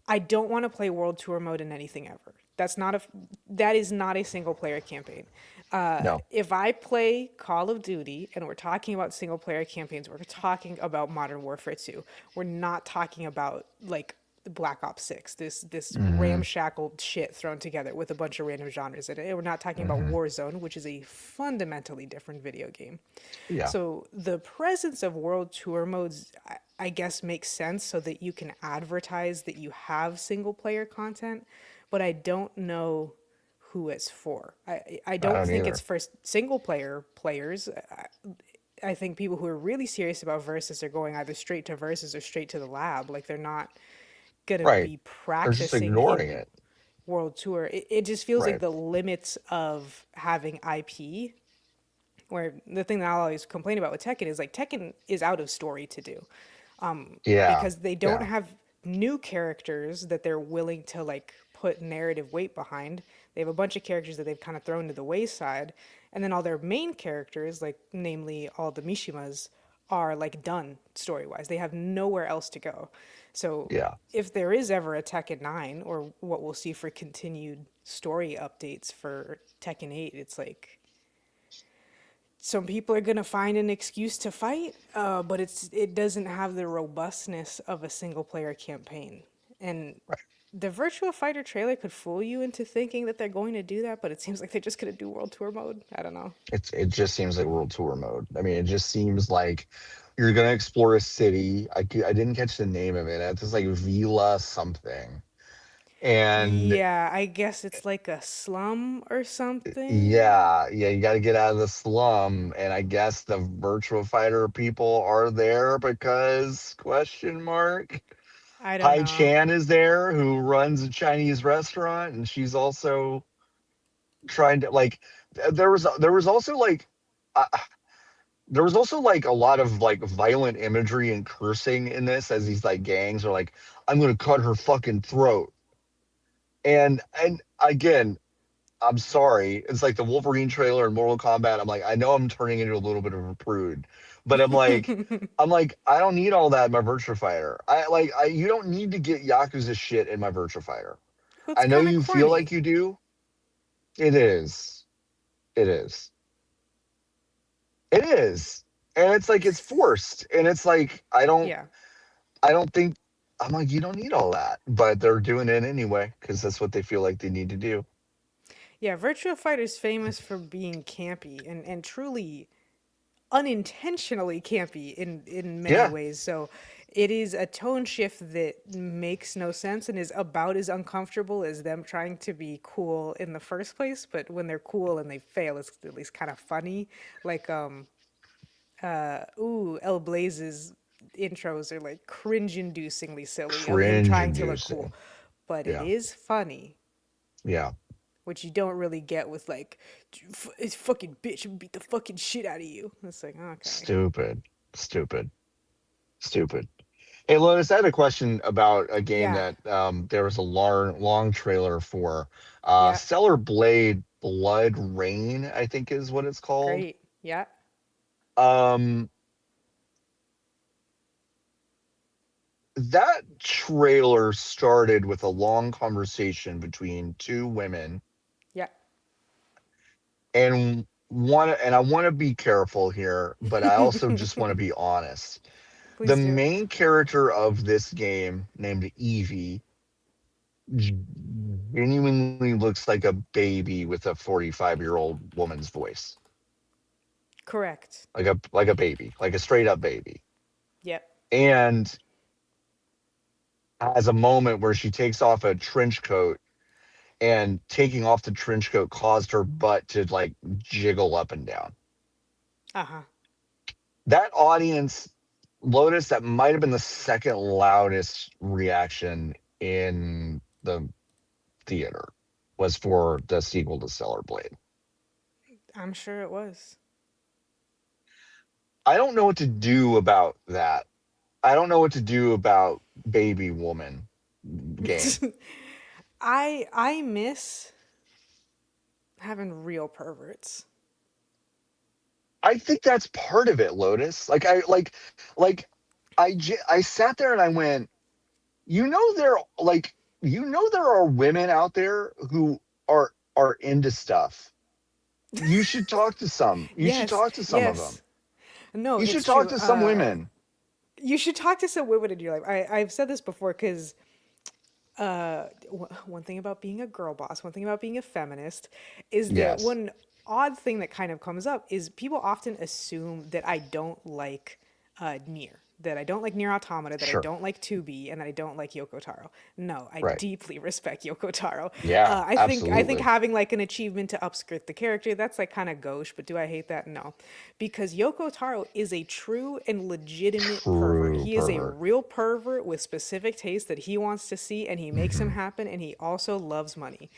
I don't want to play World Tour mode in anything ever. That is not a single player campaign. No. If I play Call of Duty and we're talking about single player campaigns, we're talking about Modern Warfare 2. We're not talking about, like, Black Ops 6, this Mm-hmm. ramshackle shit thrown together with a bunch of random genres in it. We're not talking about Mm-hmm. Warzone, which is a fundamentally different video game. Yeah. So the presence of world tour modes, I guess, makes sense so that you can advertise that you have single player content, but I don't know who it's for. I I don't don't think it's either. for single player players. I think people who are really serious about versus are going either straight to versus or straight to the lab. Like, they're not gonna Right. be They're just practicing ignoring in it. world tour. It just feels like Right. the limits of having IP, where the thing that I'll always complain about with Tekken is, like, Tekken is out of story to do, Yeah. because they don't Yeah. have new characters that they're willing to, like, put narrative weight behind. They have a bunch of characters that they've kind of thrown to the wayside, and then all their main characters, like namely all the Mishimas, are, like, done story wise. They have nowhere else to go. So Yeah. if there is ever a Tekken 9, or what we'll see for continued story updates for Tekken 8, it's like some people are gonna find an excuse to fight, but it doesn't have the robustness of a single player campaign. And Right. the Virtua Fighter trailer could fool you into thinking that they're going to do that, but it seems like they're just gonna do World Tour mode. I don't know. It just seems like World Tour mode. I mean, it just seems like you're gonna explore a city. I didn't catch the name of it. It's just like Vila something. And Yeah, I guess it's like a slum or something. yeah, yeah, you got to get out of the slum. And I guess the virtual fighter people are there because question mark. I don't Hai know. Chan is there, who runs a Chinese restaurant, and she's also trying to like. There was also like. Uh, there was also like a lot of like violent imagery and cursing in this, as these like gangs are like, I'm gonna cut her fucking throat. And again, I'm sorry. It's like the Wolverine trailer in Mortal Kombat. I'm like, I know I'm turning into a little bit of a prude, but I'm like, I don't need all that in my Virtua Fighter. You don't need to get Yakuza shit in my Virtua Fighter. Well, it's I know kind of you feel like corny. you do. It is. It is. It is. And it's like it's forced. And it's like Yeah. I don't think I'm like, you don't need all that. But they're doing it anyway, because that's what they feel like they need to do. Yeah, Virtua Fighter's famous for being campy and truly unintentionally campy in many Yeah. ways. So it is a tone shift that makes no sense and is about as uncomfortable as them trying to be cool in the first place. But when they're cool and they fail, it's at least kind of funny. Like, El Blaze's intros are, like, cringe-inducingly silly of him Cringe trying to look cool, inducing. but it Yeah. is funny, Yeah. which you don't really get with, like, it's fucking bitch and beat the fucking shit out of you. It's like, okay. Stupid. Stupid. Stupid. Hey, Lotus, I had a question about a game Yeah, that there was a long trailer for. yeah, Stellar Blade Blood Rain, I think is what it's called. great. Yeah, Um, that trailer started with a long conversation between two women, yeah. and I want to be careful here, but I also just want to be honest. The Please do. main character of this game, named Evie, genuinely looks like a baby with a 45-year-old woman's voice. Correct. Like a baby, like a straight up baby. Yep. And has a moment where she takes off a trench coat, and taking off the trench coat caused her butt to like jiggle up and down. Uh-huh. That audience, Lotus, that might have been the second loudest reaction in the theater, was for the sequel to Stellar Blade. I'm sure it was. I don't know what to do about that. I don't know what to do about Baby Woman game. I miss having real perverts. I think that's part of it, Lotus. Like I sat there and I went, you know, there are women out there who are into stuff. You should talk to some. You should Yes, talk to some of them. yes. No, You should it's talk true. to some women. You should talk to some women in your life. I've said this before because one thing about being a girl boss, one thing about being a feminist, is that Yes. one odd thing that kind of comes up is people often assume that I don't like Nier, that I don't like Nier Automata, that I Sure. don't like 2B, and that I don't like Yoko Taro. No, I Right. deeply respect Yoko Taro. Yeah, I think absolutely. having like an achievement to upskirt the character, that's like kind of gauche, but do I hate that? No. Because Yoko Taro is a true and legitimate pervert. True He is a pervert. real pervert with specific tastes that he wants to see, and he makes them Hmm. happen, and he also loves money.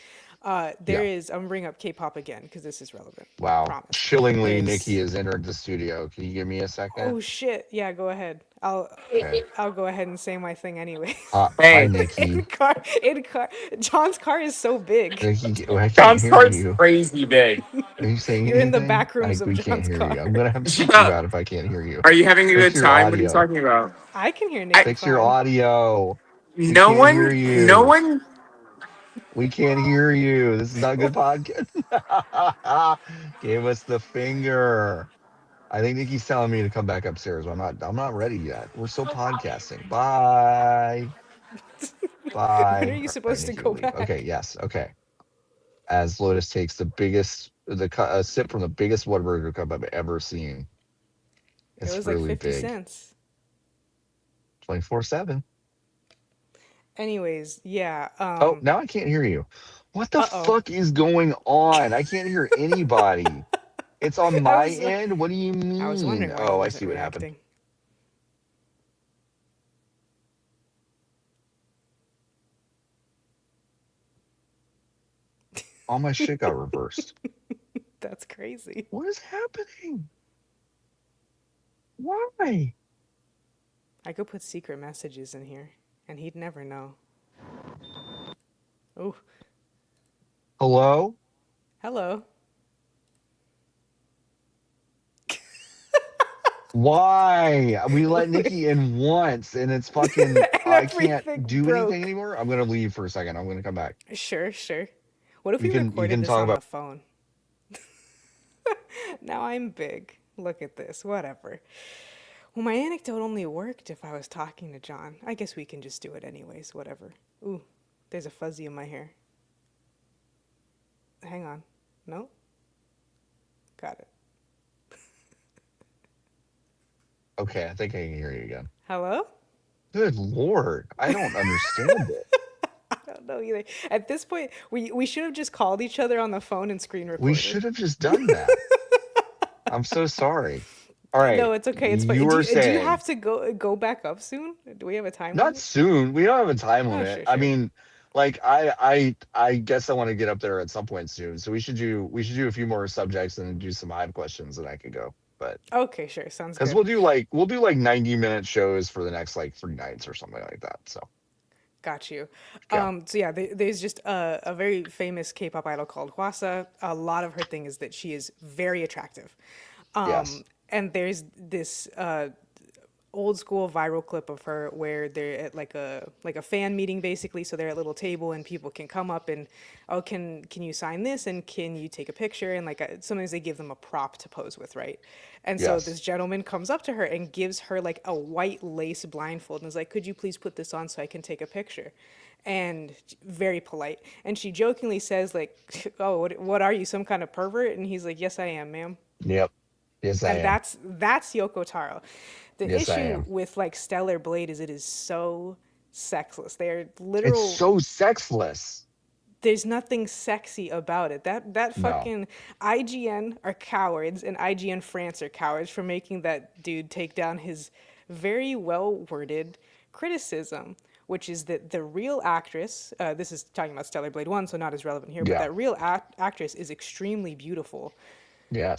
There Yeah. is, I'm gonna bring up K-pop again because this is relevant. Wow. Promise. Chillingly, Nikki There's, has entered the studio. Can you give me a second? oh shit, yeah, go ahead. Okay. I'll go ahead and say my thing anyways. Hi, Hey, in Nikki. car, in car, John's car is so big. Nikki, oh, I can't John's hear cart's you. crazy big. Are you saying You're in the anything? back rooms of We can't John's hear you. car. I'm gonna have to Shut kick you up. out if I can't hear you. Are you having a Fix good your time? What are you audio. talking about? I can hear I, Nikki Fix your fine. audio. We no can't hear one, no you. one. We can't hear you. This is not a good podcast. Gave us the finger. I think Nikki's telling me to come back upstairs. I'm not ready yet. We're still podcasting. Bye. When are Bye. you All right, supposed to Nikki go will leave. Okay, back? yes. Okay. As Lotus takes a sip from the biggest Whataburger cup I've ever seen. It It's was like really 50 big. cents. 24/7. Anyways, yeah. Oh, now I can't hear you. What the Uh-oh. fuck is going on? I can't hear anybody. It's on I my was end. What do you I was mean? wondering why he Oh, I wasn't see what happened. reacting. All my shit got reversed. That's crazy. What is happening? Why? I could put secret messages in here and he'd never know. Oh, Hello? hello. Why? We let Nikki in once and it's fucking And I can't everything do anything broke. anymore. I'm gonna leave for a second. I'm gonna come back. Sure, sure. What if we You recorded can this talk on the about phone? Now I'm big. Look at this. Whatever. Well, my anecdote only worked if I was talking to John. I guess we can just do it anyways. Whatever. Ooh, there's a fuzzy in my hair. Hang on. No? Got it. okay, I think I can hear you again. Hello? Good lord. I don't understand it. I don't know either. At this point, we should have just called each other on the phone and screen We recorded. should have just done that. I'm so sorry. All right. No, it's okay. It's You fine. were Do you saying have to go back up soon? Do we have a time not limit? soon. We don't have a time Oh, limit. sure, I sure. mean, like I guess I want to get up there at some point soon. So we should do a few more subjects and do some live questions and I could go. But Okay, sure. Sounds because good. we'll do like 90-minute shows for the next like 3 nights or something like that. So Got you. yeah. So yeah, there's just a very famous K-pop idol called Hwasa. A lot of her thing is that she is very attractive. Yes. And there's this old school viral clip of her where they're at like a fan meeting basically, so they're at a little table and people can come up and, oh, can you sign this and can you take a picture, and sometimes they give them a prop to pose with, right? And so this Yes. gentleman comes up to her and gives her like a white lace blindfold and is like, could you please put this on so I can take a picture? And very polite, and she jokingly says like, oh, what are you, some kind of pervert? And he's like, yes I am, ma'am. Yep. Yes, I And am. that's Yoko Taro. The Yes, I issue am. with like Stellar Blade is it is so sexless. They're It's literal. so sexless. There's nothing sexy about it. That No. fucking IGN are cowards, and IGN France are cowards for making that dude take down his very well worded criticism, which is that the real actress, this is talking about Stellar Blade 1, so not as relevant here, but Yeah. that real actress is extremely beautiful.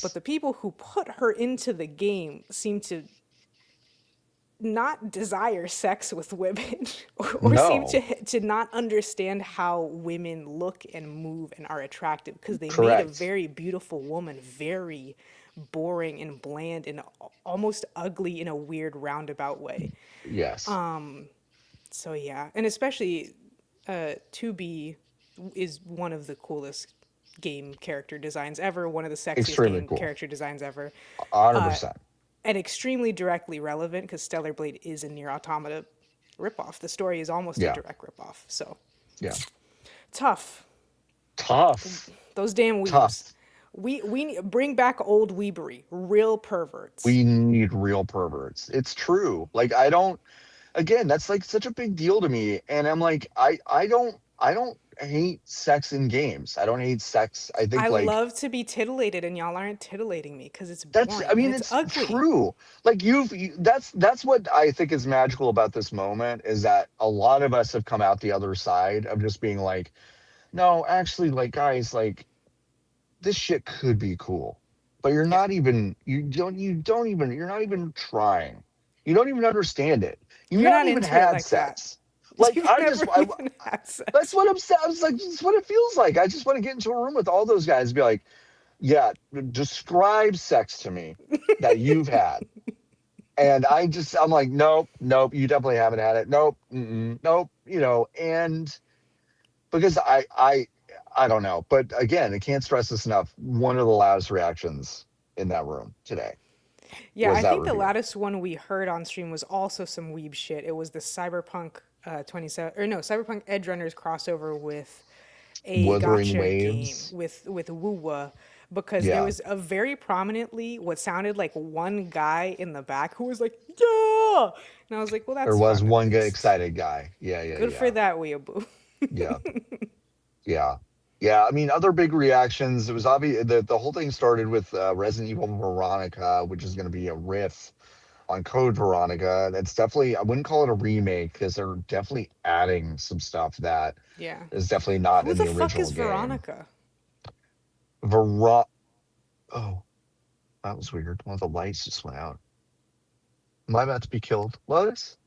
But Yes. the people who put her into the game seem to not desire sex with women, or seem No. to not understand how women look and move and are attractive, because they made a Correct. very beautiful woman very boring and bland and almost ugly in a weird roundabout way. Yes. So yeah, and especially 2B is one of the coolest game character designs ever, one of the sexiest Extremely game cool. character designs ever, 100%. and extremely directly relevant because Stellar Blade is a Nier Automata ripoff. The story is almost a Yeah. direct ripoff. So Yeah. tough. Tough. Those damn weebs. Tough. We bring back old weebery, real perverts. We need real perverts. It's true. Like I don't again, that's like such a big deal to me. And I'm like, I don't hate sex in games. I don't hate sex. I I think like love to be titillated, and y'all aren't titillating me because it's that's I boring and mean, it's it's ugly. true. Like that's what I think is magical about this moment is that a lot of us have come out the other side of just being like, no, actually, like guys, like this shit could be cool. But Yeah, you're not even trying. You don't even understand it. You've you're not not even into it had like that. sex. Like You've never even had that's sex. what I'm saying. I was like, this is what it feels like. I just want to get into a room with all those guys and be like, yeah, describe sex to me that you've had. And I'm like, nope, nope, you definitely haven't had it. Nope, nope, and because I don't know, but again, I can't stress this enough. One of the loudest reactions in that room today Yeah, was I that think the reveal. loudest one we heard on stream was also some weeb shit. It was the Cyberpunk 27, or no, Cyberpunk Edge Runners crossover with a Wuthering gotcha game waves. with Woowa, because there Yeah, was a very prominently what sounded like one guy in the back who was like, yeah, and I was like, well, there that's was fun at one good least. excited guy. Yeah, yeah, Good for yeah, that, weeaboo. yeah, yeah, yeah. I mean, other big reactions. It was obvious the whole thing started with Resident Evil Veronica, which is going to be a riff on Code Veronica. That's definitely, I wouldn't call it a remake because they're definitely adding some stuff that Yeah. is definitely not Who in the the fuck original is game. Veronica? Ver Oh, that was weird. One of the lights just went out. Am I about to be killed? Lotus?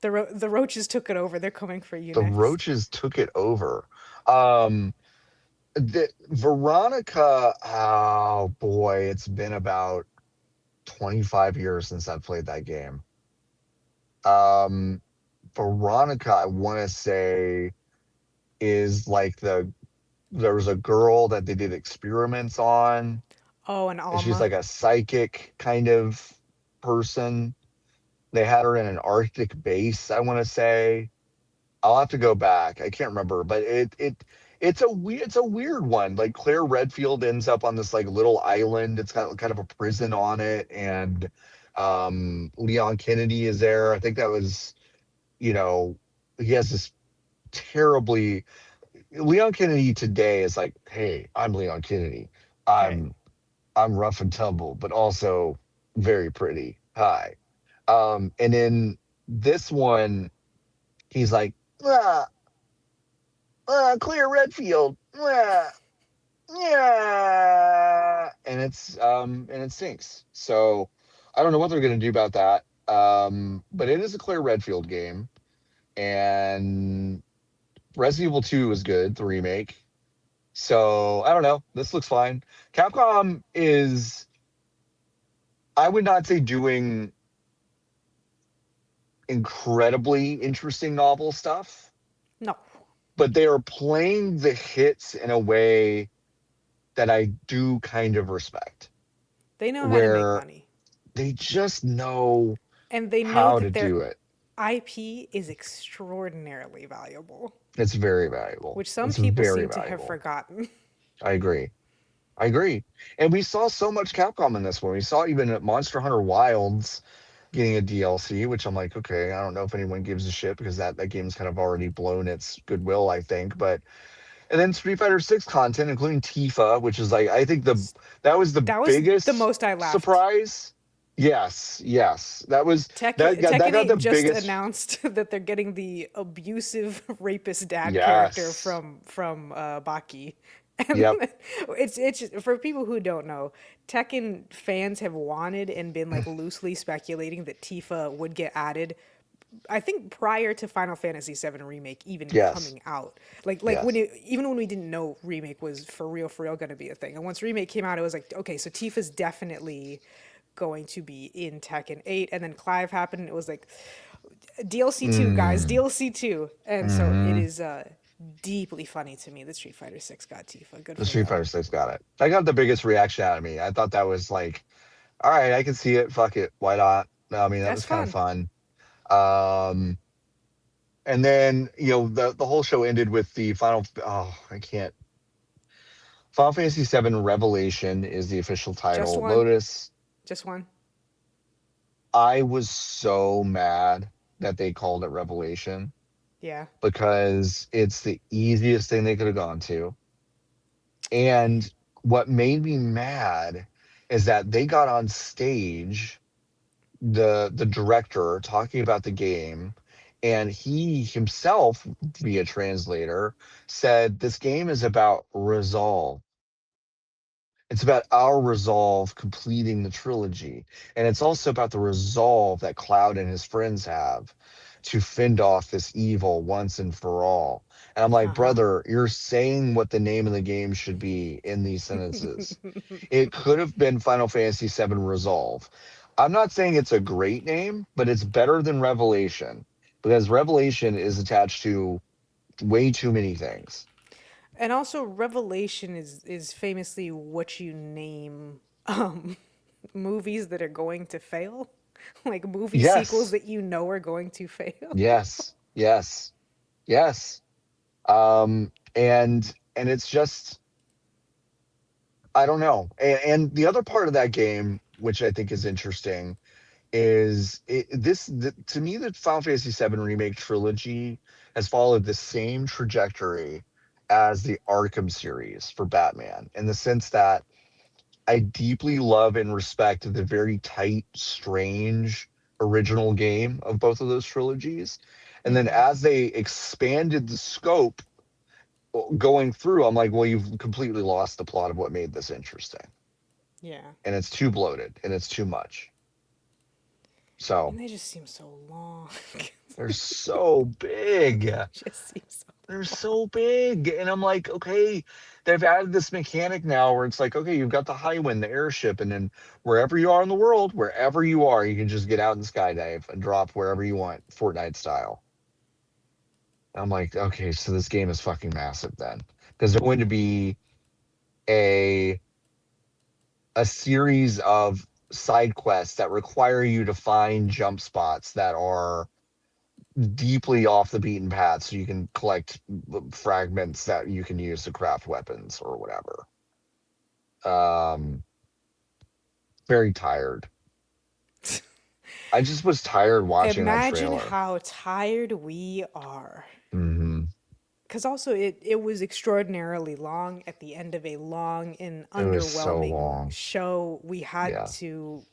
The roaches took it over. They're coming for you The next. roaches took it over. Um, the Veronica, oh boy, it's been about 25 years since I played that game. Um, Veronica, I want to say, is like there was a girl that they did experiments on, Oh, and and she's Alma. like a psychic kind of person. They had her in an Arctic base, I want to say. I'll have to go back. I can't remember, but it's a weird one. Like Claire Redfield ends up on this like little island. It's got kind of a prison on it, and Leon Kennedy is there. I think that was, you know, he has this terribly Leon Kennedy today is like, hey, I'm Leon Kennedy. Right. I'm I'm rough and tumble, but also very pretty. Hi. And in this one, he's like, ah, Claire Redfield. Ah, yeah. And it stinks. So I don't know what they're gonna do about that. But it is a Claire Redfield game. And Resident Evil 2 was good, the remake. So I don't know. This looks fine. Capcom is, I would not say doing incredibly interesting novel stuff, No, but they are playing the hits in a way that I do kind of respect, they know how to make where money, they just know and they know how to that their do it. IP is extraordinarily valuable, It's very valuable. which some It's people very seem to have valuable. forgotten. I agree. I agree. And we saw so much Capcom in this one. We saw even at Monster Hunter Wilds getting a DLC, which I'm like, okay, I don't know if anyone gives a shit because that game's kind of already blown its goodwill, I think. But and then Street Fighter 6 content, including Tifa, which is like I think that was the That was the biggest most I laughed. surprise. Yes, yes. That Tekken got 8 the just biggest. announced that they're getting the abusive rapist dad character Yes. from Baki. And Yep. it's for people who don't know, Tekken fans have wanted and been like loosely speculating that Tifa would get added. I think prior to Final Fantasy VII Remake even Yes. coming out, like when Yes. even when we didn't know Remake was for real going to be a thing, and once Remake came out, it was like, okay, so Tifa's definitely going to be in Tekken 8, and then Clive happened, and it was like DLC 2, guys, Mm. DLC 2, and so it Hmm. is deeply funny to me that Street Fighter 6 got Tifa. Good The for Street them. Fighter 6 got it. That got the biggest reaction out of me. I thought that was like, all right, I can see it. Fuck it. Why not? I mean, that That's was kind of fun. fun. Um, and then the whole show ended with the final. Oh, I can't. Final Fantasy VII Revelation is the official Just title. one. Lotus. Just one. I was so mad that they called it Revelation Yeah. because it's the easiest thing they could have gone to. And what made me mad is that they got on stage, the director talking about the game, and he himself via translator said this game is about resolve. It's about our resolve completing the trilogy. And it's also about the resolve that Cloud and his friends have to fend off this evil once and for all. And I'm like, Uh huh. brother, you're saying what the name of the game should be in these sentences. It could have been Final Fantasy VII Resolve. I'm not saying it's a great name, but it's better than Revelation because Revelation is attached to way too many things. And also, Revelation is famously what you name movies that are going to fail, like movie sequels Yes, that you know are going to fail. yes, yes, yes. And it's just I don't know. And the other part of that game, which I think is interesting, is to me the Final Fantasy VII remake trilogy has followed the same trajectory as the Arkham series for Batman in the sense that I deeply love and respect the very tight, strange original game of both of those trilogies. And then Mm-hmm. as they expanded the scope going through, I'm like, well, you've completely lost the plot of what made this interesting. Yeah. And it's too bloated and it's too much. And So they just seem so long. they're so big. Just seem so. They're so big. And I'm like, okay, they've added this mechanic now where it's like, okay, you've got the Highwind, the airship, and then wherever you are in the world, wherever you are, you can just get out and skydive and drop wherever you want, Fortnite style. I'm like, okay, so this game is fucking massive then. Because there's going to be a series of side quests that require you to find jump spots that are deeply off the beaten path so you can collect fragments that you can use to craft weapons or whatever. Um, very tired. I just was tired watching that Imagine trailer. how tired we are. Hmm. Because also, it was extraordinarily long at the end of a long and It was so underwhelming long. show. We had Yeah. to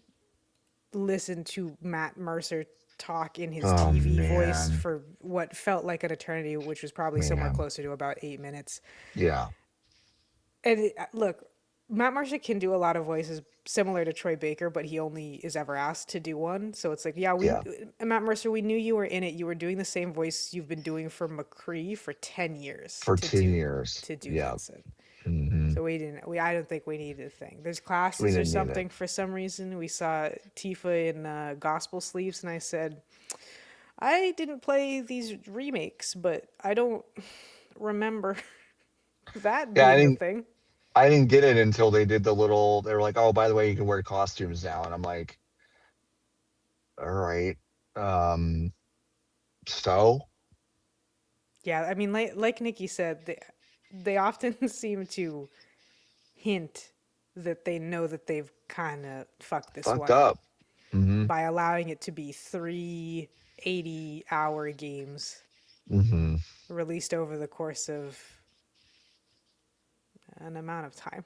listen to Matt Mercer talk in his Oh TV voice man, for what felt like an eternity, which was probably somewhere man. closer to about 8 minutes. Yeah. And look, Matt Mercer can do a lot of voices similar to Troy Baker, but he only is ever asked to do one. So it's like, yeah, we Yeah. Matt Mercer, we knew you were in it. You were doing the same voice you've been doing for McCree for 10 years For 10 years. to do Yeah. Vincent. Hmm. So we didn't. I don't think we needed a thing. There's We classes or didn't need it. something for some reason. We saw Tifa in gospel sleeves, and I said, I didn't play these remakes, but I don't remember that Yeah, being a thing. I didn't get it until they did the little. They were like, "Oh, by the way, you can wear costumes now," and I'm like, "All right, um, so Yeah, I mean, like Nikki said, they often seem to hint that they know that they've kind of fucked this fucked one up up." Hmm. by allowing it to be 3 80-hour games Hmm. released over the course of an amount of time,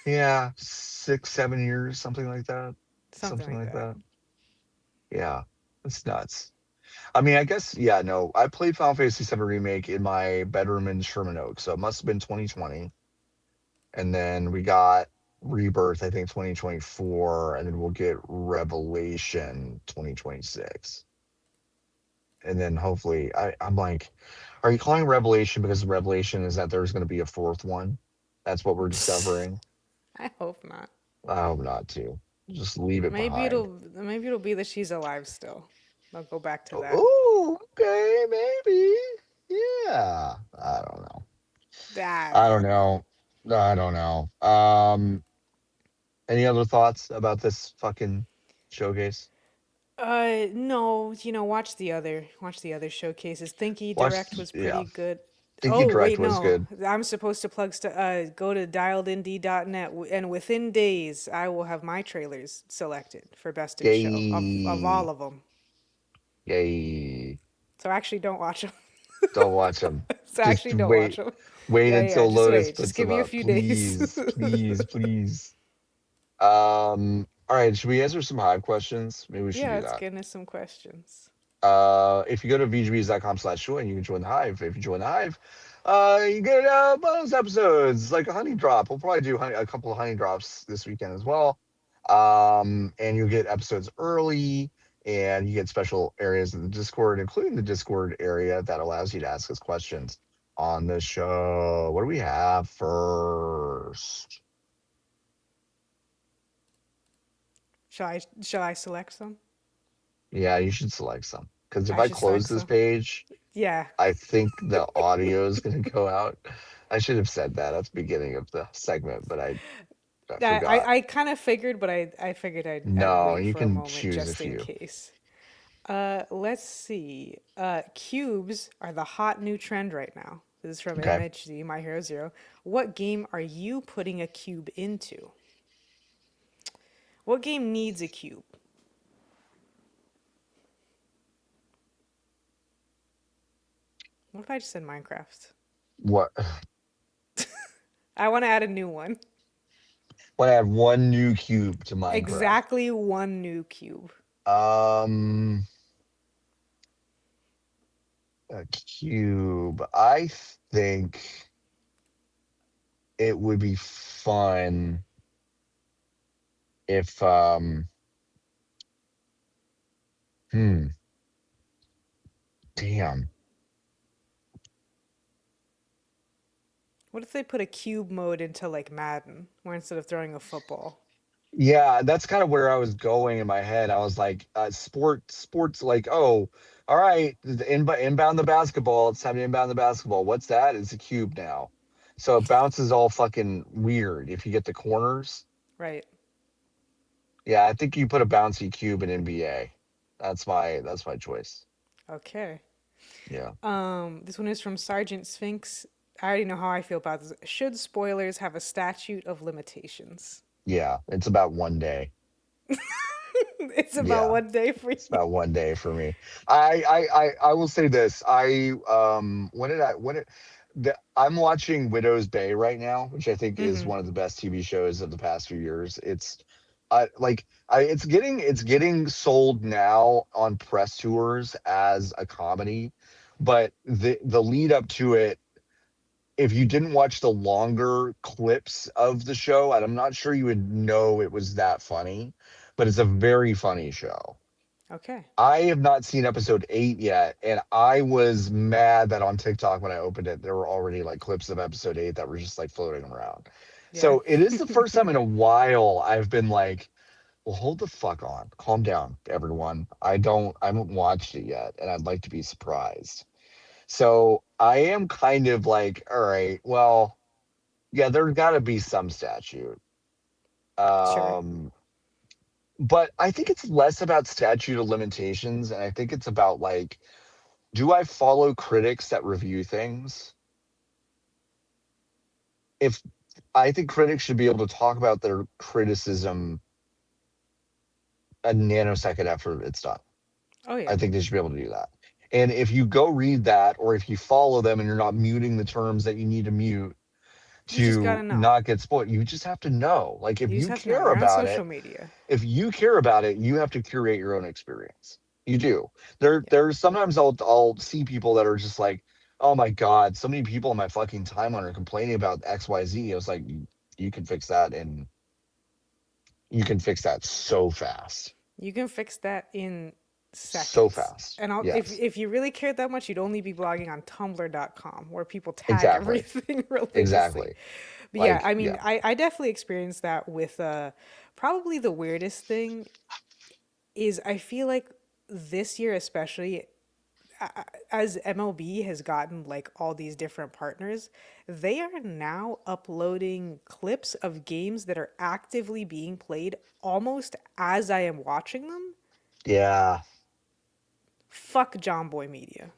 Yeah, 6, 7 years, something like that. something Something like like that. that. Yeah, it's nuts. I mean, I guess yeah. No, I played Final Fantasy VII Remake in my bedroom in Sherman Oaks, so it must have been 2020. And then we got Rebirth, I think 2024, and then we'll get Revelation 2026. And then hopefully, I'm like, are you calling Revelation because Revelation is that there's going to be a fourth one? That's what we're discovering. I hope not. I hope not to. Just leave it behind. Maybe it'll be that she's alive still. I'll go back to that. Oh, okay, maybe. Yeah. I don't know. I I don't don't know. know. I don't know. Any other thoughts about this fucking showcase? No, watch the other showcases. Thinky Watch, Direct was yeah. pretty good. Thinking Oh, Direct wait, was no. good. I'm supposed to go to dialedindy.net and within days I will have my trailers selected for best in show of Yay. all of them. Yay. So actually don't watch them. Don't watch them. So Just actually don't watch wait. them. Wait Yeah, yeah, until just Lotus wait. Just puts give them me a up. few days. Please, please, please. All right, should we answer some Hive questions? Maybe we should Yeah, do let's that. get into some questions. If you go to vgbees.com/join, you can join the Hive. If you join the Hive, you get bonus episodes like a honey drop. We'll probably do a couple of honey drops this weekend as well. And you get episodes early, and you get special areas in the Discord, including the Discord area that allows you to ask us questions on the show. What do we have first? Shall I select some? Yeah, you should select some because if I I should close select this some. page, Yeah. I think the audio is going to go out. I should have said that at the beginning of the segment, but I forgot. I kind of figured, but I figured I'd No, wait you for a can moment choose a just in few. case. Let's see. Cubes are the hot new trend right now. This is from Okay. MHD, My Hero Zero. What game are you putting a cube into? What game needs a cube? What if I just said Minecraft? What? I want to add a new one. Want to add one new cube to Minecraft? Exactly one new cube. Um, a cube. I think it would be fun if hmm, damn. What if they put a cube mode into like Madden, where instead of throwing a football? Yeah, that's kind of where I was going in my head. I was like, sports, like, oh, all right, inbound the basketball. It's time to inbound the basketball. What's that? It's a cube now. So it bounces all fucking weird if you get the corners. Right. Yeah, I think you put a bouncy cube in NBA. That's my choice. Okay. Yeah. This one is from Sergeant Sphinx. I already know how I feel about this. Should spoilers have a statute of limitations? Yeah. It's about one day. It's about Yeah. one day for It's you. about one day for me. I will say this. I'm watching Widow's Bay right now, which I think is Mm-hmm. one of the best TV shows of the past few years. It's getting sold now on press tours as a comedy, but the lead up to it, if you didn't watch the longer clips of the show, and I'm not sure you would know it was that funny, but it's a very funny show. Okay. I have not seen episode 8 yet, and I was mad that on TikTok when I opened it, there were already like clips of episode 8 that were just like floating around. Yeah. So it is the first time in a while I've been Well, hold the fuck on. Calm down, everyone. I haven't watched it yet, and I'd like to be surprised. So I am kind of like, all right, well, yeah, there's got to be some statute. Sure. Um, but I think it's less about statute of limitations, and I think it's about like, do I follow critics that review things? If I think critics should be able to talk about their criticism a nanosecond after it's done. Oh I yeah. think they should be able to do that. And if you go read that, or if you follow them and you're not muting the terms that you need to mute You just to gotta know. not get spoiled, you just have to know. Like if You just you have to know. care You're on about social it, media. if you care about it, you have to curate your own experience. You do. Yeah. There's sometimes I'll see people that are just like, oh my God, so many people on my fucking timeline are complaining about XYZ. I was like, you can fix that and you can fix that so fast. You can fix that in So seconds. fast. And Yes. if you really cared that much, you'd only be blogging on tumblr.com where people tag Exactly. everything religiously. Exactly. But yeah, Like, I yeah. mean, I definitely experienced that with probably the weirdest thing is I feel like this year especially as MLB has gotten like all these different partners, they are now uploading clips of games that are actively being played almost as I am watching them. Yeah. Fuck John Boy Media.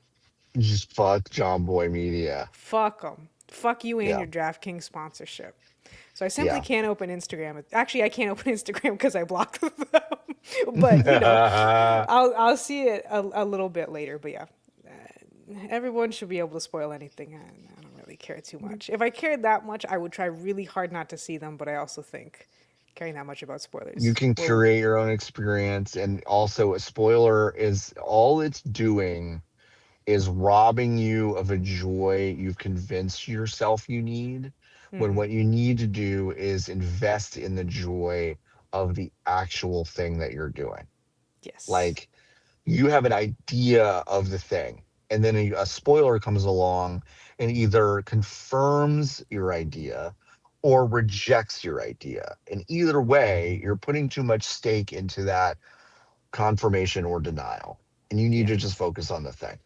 Just fuck John Boy Media. Fuck them. Fuck you and Yeah. your DraftKings sponsorship. So I simply Yeah. can't open Instagram. Actually, I can't open Instagram because I blocked them. But you know, I'll see it a little bit later. But yeah, everyone should be able to spoil anything. I don't really care too much. If I cared that much, I would try really hard not to see them. But I also think caring that much about You spoilers can will. curate your own experience. And also, a spoiler is all it's doing is robbing you of a joy you've convinced yourself you need, when what you need to do is invest in the joy of the actual thing that you're doing. Yes. Like, you have an idea of the thing, and then a spoiler comes along and either confirms your idea or rejects your idea. And either way, you're putting too much stake into that confirmation or denial, and you need Yeah. to just focus on the thing.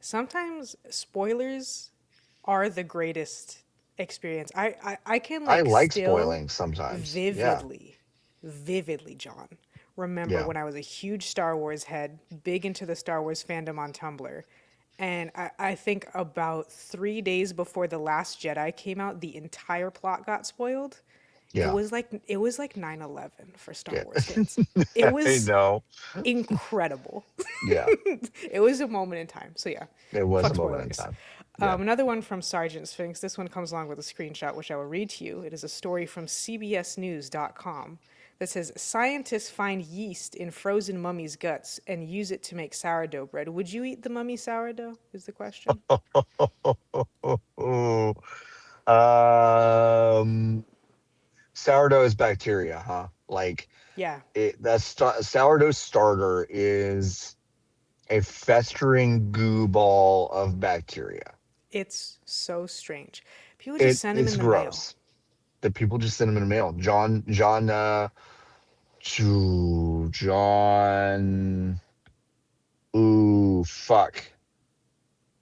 Sometimes spoilers are the greatest experience. I can I like like still spoiling sometimes. Yeah. vividly, vividly, John, remember Yeah. when I was a huge Star Wars head, big into the Star Wars fandom on Tumblr. And I think about 3 days before The Last Jedi came out, the entire plot got spoiled. Yeah. It was like 9/11 for Star Yeah. Wars fans. It I was know. incredible. Yeah. It was a moment in time. So yeah, It was a fuck moment in spoilers. time. Yeah. Another one from Sergeant Sphinx. This one comes along with a screenshot, which I will read to you. It is a story from CBSNews.com that says scientists find yeast in frozen mummy's guts and use it to make sourdough bread. Would you eat the mummy sourdough? Is the question. um, sourdough is bacteria, huh? Like Yeah, sourdough starter is a festering goo ball of bacteria. it's so strange. People just send them It's in the mail. gross. The people just send them in the mail. John. Ooh, fuck.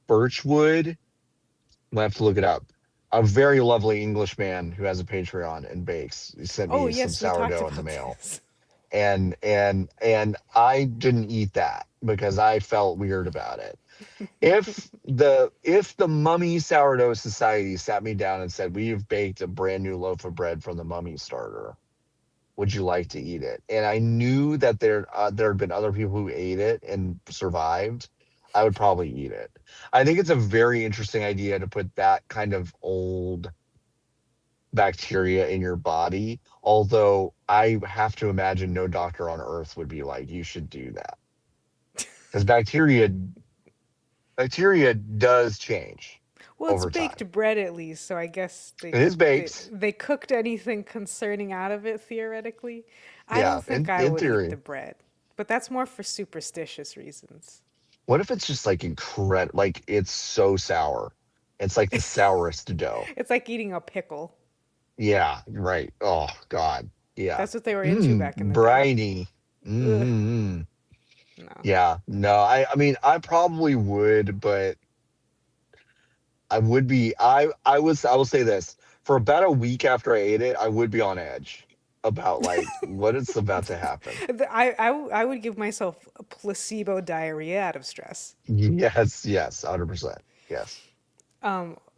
Birchwood. I have to look it up. A very lovely English man who has a Patreon and bakes. He sent Oh me some yes, we talked sourdough in the about mail, this. and I didn't eat that because I felt weird about it. If the Mummy Sourdough Society sat me down and said, "We have baked a brand new loaf of bread from the Mummy starter. Would you like to eat it?" And I knew that there had been other people who ate it and survived, I would probably eat it. I think it's a very interesting idea to put that kind of old bacteria in your body. Although I have to imagine no doctor on earth would be like, you should do that. Because bacteria does change Well, it's over time. baked bread at least, so I guess It is baked. they cooked anything concerning out of it theoretically. I Yeah, don't think I in would eat the theory. bread, but that's more for superstitious reasons. What if it's just like incredible, like it's so sour? It's like the sourest dough. It's like eating a pickle. Yeah, right. Oh God. Yeah. That's what they were into back in the day. Briny. Ugh, Mm-hmm. no. Yeah. No, I mean, I probably would, but I would be I will say this. For about a week after I ate it, I would be on edge about like what is about to happen. I would give myself a placebo diarrhea out of stress. Yes, yes, 100%. Yes.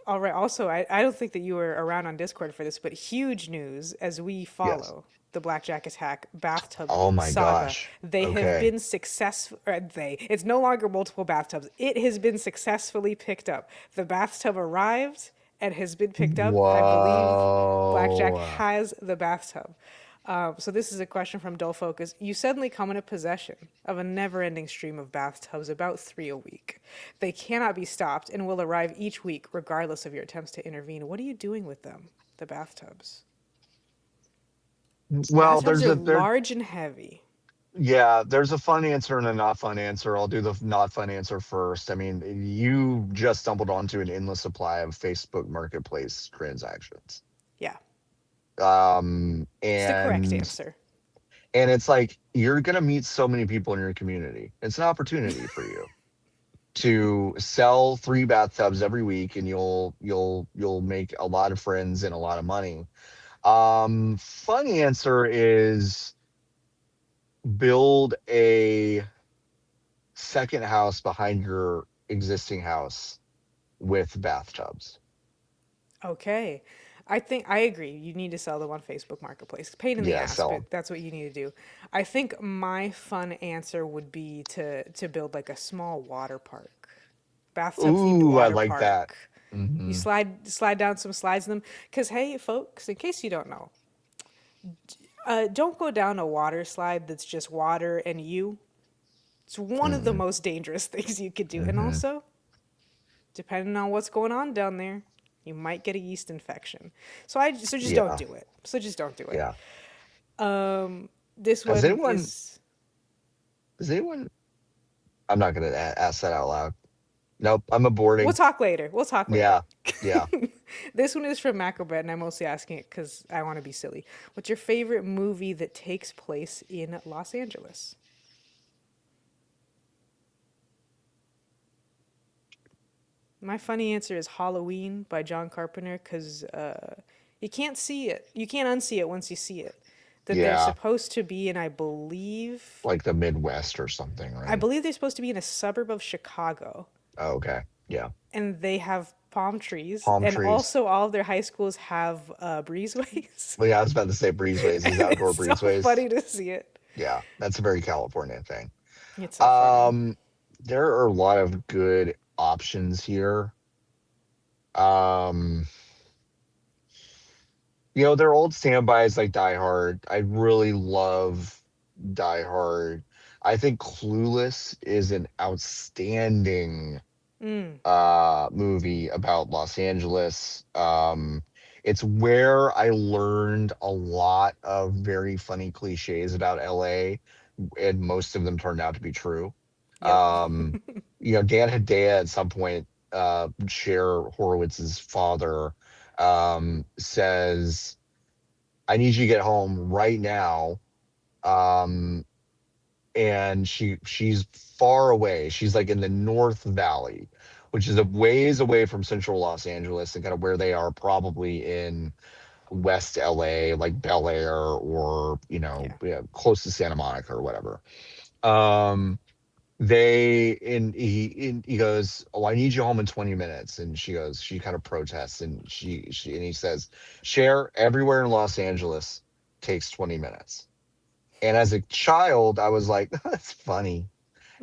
All right. Also, I don't think that you were around on Discord for this, but huge news as we Yes. follow the Blackjack Attack bathtub Oh my saga. gosh. They have Okay. been successful. It's no longer multiple bathtubs. It has been successfully picked up. The bathtub arrived and has been picked up. I believe Blackjack Whoa. has the bathtub. So this is a question from Dull Focus. You suddenly come into possession of a never-ending stream of bathtubs, about 3 a week. They cannot be stopped and will arrive each week, regardless of your attempts to intervene. What are you doing with them, the bathtubs? So Well, bathtubs are large and heavy. yeah, there's a fun answer and a not fun answer. I'll do the not fun answer first. I mean, you just stumbled onto an endless supply of Facebook Marketplace transactions. Yeah, Um, it's the correct and answer. and it's like you're gonna meet so many people in your community. It's an opportunity for you to sell 3 bathtubs every week, and you'll make a lot of friends and a lot of money. Fun answer is build a second house behind your existing house with bathtubs. Okay. I think I agree. You need to sell them on Facebook Marketplace. Pain in the Yeah, ass, sell but them. that's what you need to do. I think my fun answer would be to build like a small water park, bathtub themed Ooh, I water like that. park. You Hmm. slide down some slides in them. Cause hey, folks, in case you don't know, don't go down a water slide that's just water and you. It's one of the Hmm. most dangerous things you could do. And Hmm. also, depending on what's going on down there, you might get a yeast infection. So just don't Yeah, do it. So just don't do it. yeah. This Has one anyone? is Has anyone? I'm not gonna ask that out loud. Nope, I'm we'll aborting. talk later. We'll talk later. Yeah, yeah. This one is from Macrobet, and I'm mostly asking it because I want to be silly. What's your favorite movie that takes place in Los Angeles? My funny answer is Halloween by John Carpenter because you can't see it. You can't unsee it once you see it. That they're Yeah, supposed to be in, like the Midwest or something, I right? believe they're supposed to be in a suburb of Chicago, Oh, okay, yeah. and they have palm trees, Palm and trees. also all of their high schools have breezeways. Well, yeah, I was about to say breezeways. Is outdoor It's so breezeways? funny to see it. Yeah, that's a very California thing. It's so funny. Um, there are a lot of good options here. Um, they're old standbys like Die Hard. I really love Die Hard. I think Clueless is an outstanding Mm, movie about Los Angeles. It's where I learned a lot of very funny cliches about LA, and most of them turned out to be true. yep. Um, Dan Hedaya at some point, Cher Horowitz's father, says, "I need you to get home right now." Um, and she's far away. She's like in the North Valley, which is a ways away from central Los Angeles and kind of where they are probably in West LA, like Bel Air or, Yeah. yeah, close to Santa Monica or whatever. Um, he goes, "Oh, I need you home in 20 minutes." And she kind of protests, and and he says, "Share everywhere in Los Angeles takes 20 minutes." And as a child, I was like, "That's funny."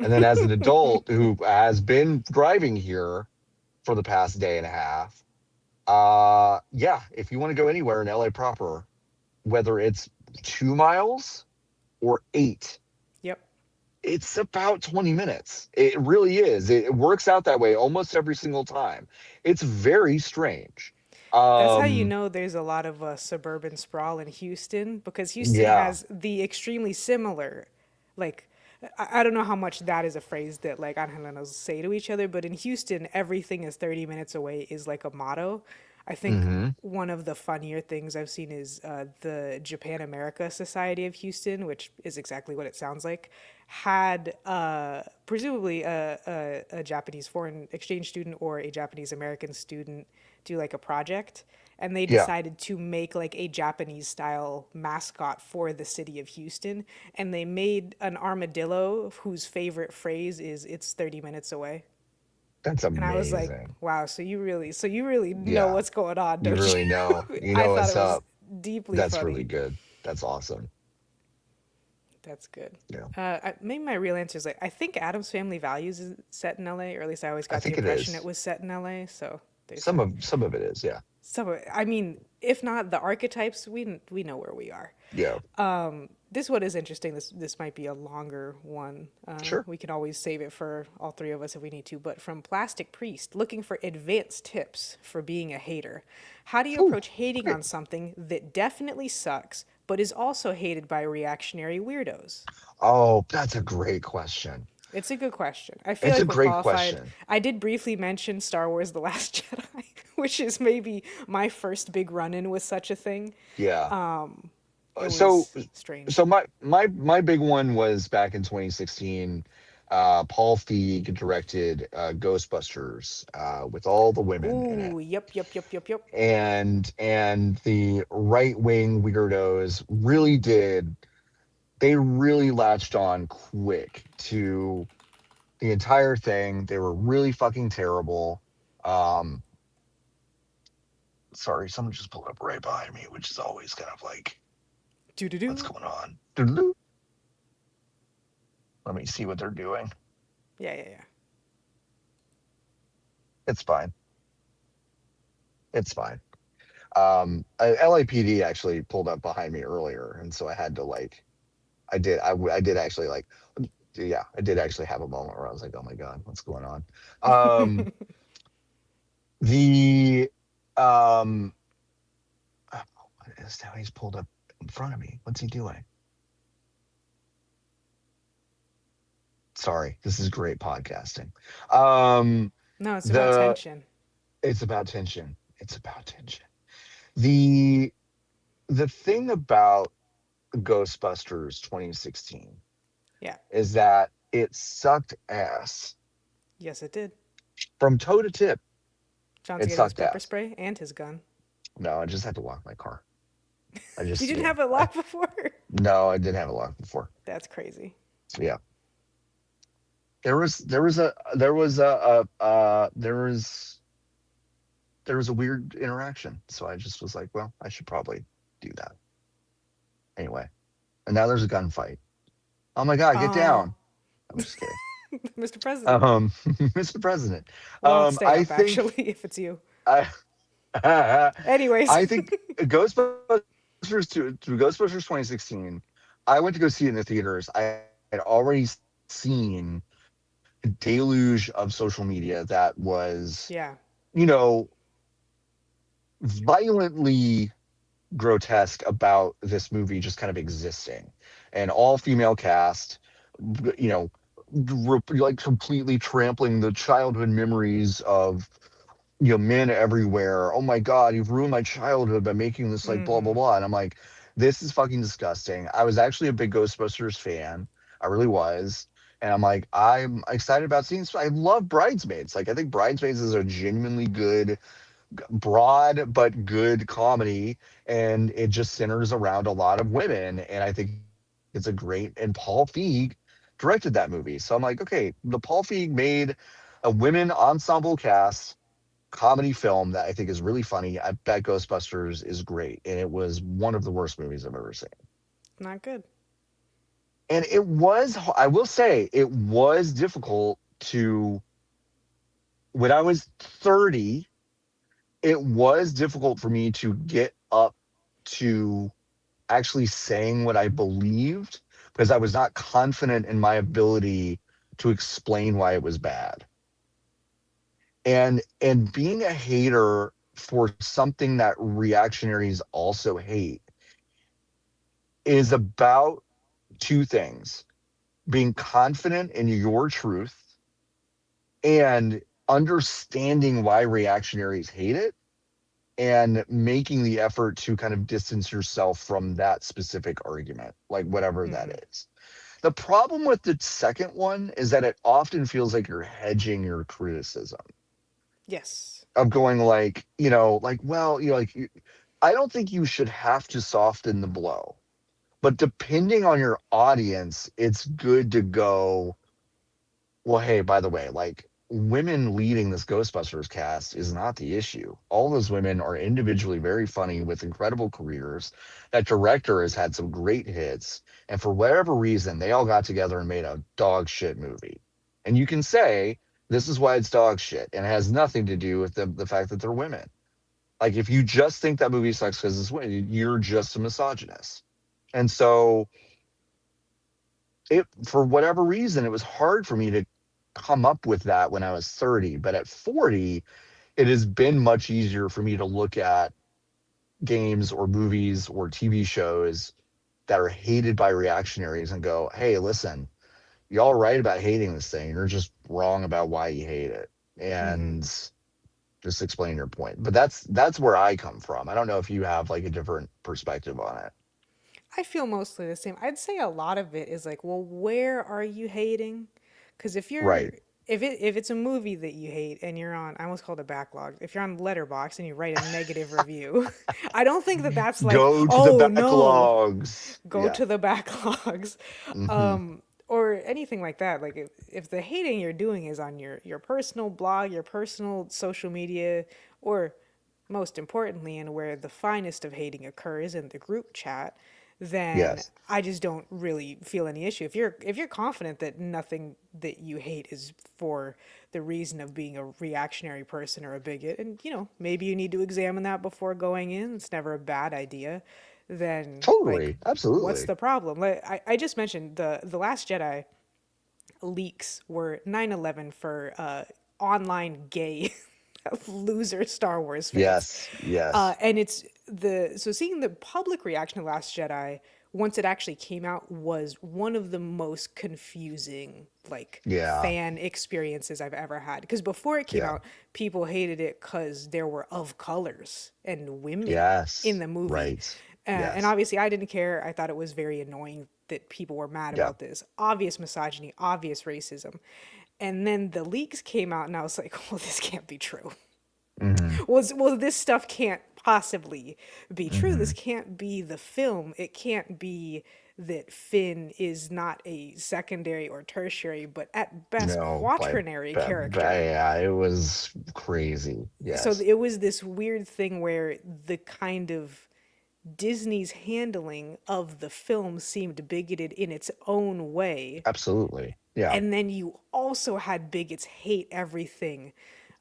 And then as an adult who has been driving here for the past day and a half, yeah, if you want to go anywhere in LA proper, whether it's 2 miles or 8, Yep. it's about 20 minutes. It really is. It works out that way almost every single time. It's very strange. That's how you Um, know there's a lot of suburban sprawl in Houston because Houston yeah. has the extremely similar, like, I don't know how much that is a phrase that like Angelenos say to each other, but in Houston, everything is 30 minutes away is like a motto. I think Mm-hmm. one of the funnier things I've seen is the Japan America Society of Houston, which is exactly what it sounds like, had presumably a Japanese foreign exchange student or a Japanese American student do like a project. And they Yeah, decided to make like a Japanese style mascot for the city of Houston. And they made an armadillo whose favorite phrase is, "It's 30 minutes away." that's And I was like, amazing. wow, so you really know Yeah, what's going on, you don't really you? know. You I know thought it what's was up. deeply That's really funny. good. That's awesome. That's good. Yeah, Maybe my real answer is like I think Adam's Family Values is set in LA, or at least I always I got the think it impression it is. was set in LA. So there's Some that. of it is. Yeah, I mean, if not the archetypes, we know where we are. yeah. This one is interesting. This might be a longer one. Sure. We can always save it for all three of us if we need to. But from Plastic Priest, looking for advanced tips for being a hater. How do you Ooh, approach hating great. on something that definitely sucks, but is also hated by reactionary weirdos? Oh, that's a great question. It's a good question. I feel It's a like we're great qualified. question. I did briefly mention Star Wars: The Last Jedi, which is maybe my first big run-in with such a thing. Yeah. It So was strange. so my big one was back in 2016. Paul Feig directed Ghostbusters with all the women in it. Ooh, yep. And the right wing weirdos they really latched on quick to the entire thing. They were really fucking terrible. Um, sorry, someone just pulled up right behind me, which is always kind of like, Do do what's do. going on? Doodaloo. Let me see what they're doing. Yeah. It's fine. It's fine. LAPD actually pulled up behind me earlier, and so I had to like, I did actually like, yeah, I did actually have a moment where I was like, oh my god, what's going on? Um, the um, oh, what is now? He's pulled up in front of me. What's he doing? Sorry, this is great podcasting. Um, No, it's about the tension. it's about tension. It's about tension. The the thing about Ghostbusters 2016 Yeah. is that it sucked ass Yes, it did. from toe to tip. John's It getting his sucked pepper ass. spray and his gun. No, I just had to lock my car. I You just didn't yeah. have it I locked before? no, I didn't have it locked before. That's crazy. Yeah. There was a weird interaction. So I just was like, well, I should probably do that. Anyway. And now there's a gunfight. Oh my god, get Oh, down. I'm just kidding. Mr. President. Mr. President. Well, stay I up think actually if it's you. I Anyways. I think Ghostbusters 2016. I went to go see it in the theaters. I had already seen a deluge of social media that was, Yeah. you know, violently grotesque about this movie just kind of existing. An all female cast, you know, like completely trampling the childhood memories of men everywhere. Oh my god, you've ruined my childhood by making this like blah blah Mm-hmm. blah. And I'm like, this is fucking disgusting. I was actually a big Ghostbusters fan. I really was. And I'm like, I'm excited about seeing I love Bridesmaids. Like I think Bridesmaids is a genuinely good, broad but good comedy, and it just centers around a lot of women. And I think it's a great, and Paul Feig directed that movie. So I'm like, okay, the Paul Feig made a women ensemble cast comedy film that I think is really funny. I bet Ghostbusters is great, and it was one of the worst movies I've ever seen. Not good. And I will say, it was difficult to, when I was 30, it was difficult for me to get up to actually saying what I believed because I was not confident in my ability to explain why it was bad. And being a hater for something that reactionaries also hate is about two things: being confident in your truth and understanding why reactionaries hate it, and making the effort to kind of distance yourself from that specific argument, like whatever that Hmm. is. The problem with the second one is that it often feels like you're hedging your criticism Yes. of going like, like, well, I don't think you should have to soften the blow. But depending on your audience, it's good to go, well, hey, by the way, like women leading this Ghostbusters cast is not the issue. All those women are individually very funny with incredible careers. That director has had some great hits. And for whatever reason, they all got together and made a dog shit movie. And you can say, this is why it's dog shit. And it has nothing to do with the fact that they're women. Like, if you just think that movie sucks because it's women, you're just a misogynist. And so, for whatever reason, it was hard for me to come up with that when I was 30. But at 40, it has been much easier for me to look at games or movies or TV shows that are hated by reactionaries and go, hey, listen, y'all right about hating this thing. You're just wrong about why you hate it. Hmm. And just explain your point. But that's where I come from. I don't know if you have like a different perspective on it. I feel mostly the same. I'd say a lot of it is like, well, where are you hating? Because Right. if it's a movie that you hate and you're on, I almost called it backlog. If you're on Letterbox and you write a negative review, I don't think that that's like, Go to the oh no, backlogs. go Yeah. to the backlogs, Hmm. or anything like that. Like if the hating you're doing is on your personal blog, your personal social media, or most importantly, and where the finest of hating occurs in the group chat, then Yes. I just don't really feel any issue. If you're confident that nothing that you hate is for the reason of being a reactionary person or a bigot, and maybe you need to examine that before going in. It's never a bad idea. Then like, Totally. what's Absolutely. the problem? Like I just mentioned the Last Jedi leaks were 9/11 for online gay loser Star Wars fans. Yes. Yes. And it's the so seeing the public reaction to Last Jedi once it actually came out was one of the most confusing like Yeah. fan experiences I've ever had, because before it came Yeah. out people hated it because there were of colors and women in Yes. the movie. Right. And Yes. obviously I didn't care. I thought it was very annoying that people were mad Yeah. about this obvious misogyny, obvious racism. And then the leaks came out and I was like, well, this can't be true. Hmm. Well, this stuff can't possibly be true. This Hmm. can't be the film. It can't be that Finn is not a secondary or tertiary, but at best No, quaternary character. yeah, it was crazy. So Yes. it was this weird thing where the kind of Disney's handling of the film seemed bigoted in its own way. Absolutely. Yeah. And then you also had bigots hate everything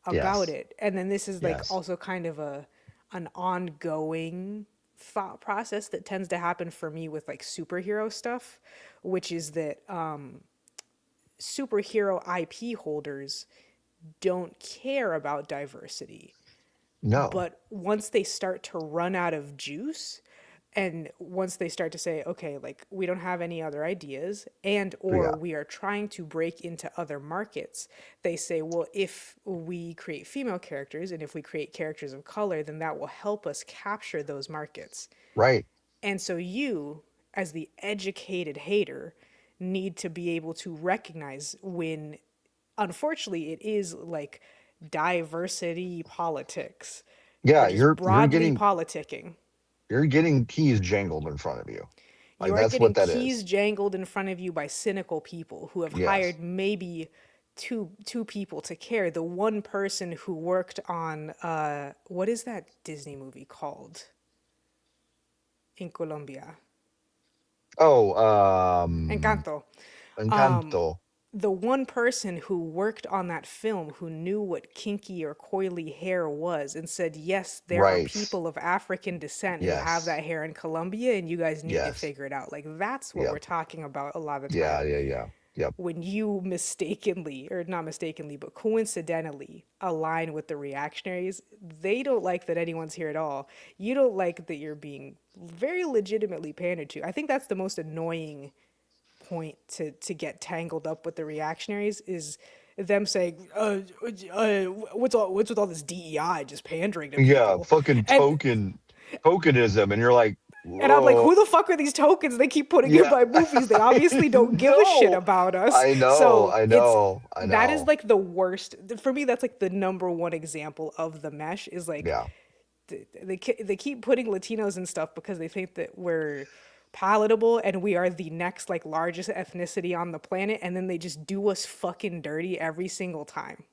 about Yes. it. And then this is like Yes. also kind of a an ongoing thought process that tends to happen for me with like superhero stuff, which is that superhero IP holders don't care about diversity. No. But once they start to run out of juice, and once they start to say, okay, like we don't have any other ideas, and or Yeah. we are trying to break into other markets, they say, well, if we create female characters and if we create characters of color, then that will help us capture those markets. Right. And so you, as the educated hater, need to be able to recognize when, unfortunately, it is like diversity politics or Yeah, just you're broadly getting politicking. keys jangled in front of you. You Like are that's getting what that keys is. jangled in front of you by cynical people who have Yes. hired maybe two people to care. The one person who worked on what is that Disney movie called in Colombia? Oh, Encanto. Encanto. The one person who worked on that film who knew what kinky or coily hair was and said, yes, there are Right. people of African descent who have Yes. that hair in Colombia and you guys need to Yes. figure it out. Like, that's what we're Yep. talking about a lot of the Yeah, time yeah, yeah. Yep. when you mistakenly, or not mistakenly, but coincidentally align with the reactionaries. They don't like that anyone's here at all. You don't like that you're being very legitimately pandered to. I think that's the most annoying point to get tangled up with the reactionaries is them saying, what's with all this DEI just pandering to Yeah, people, fucking and tokenism, and you're like, I'm like, whoa, who the fuck are these tokens they keep putting in yeah, my movies? They I obviously don't give a shit know, about us. I know, So I it's know, I that is know. like the worst for me. That's like the number one example of the mesh is like Yeah, they keep putting Latinos and stuff because they think that we're palatable and we are the next like largest ethnicity on the planet, and then they just do us fucking dirty every single time.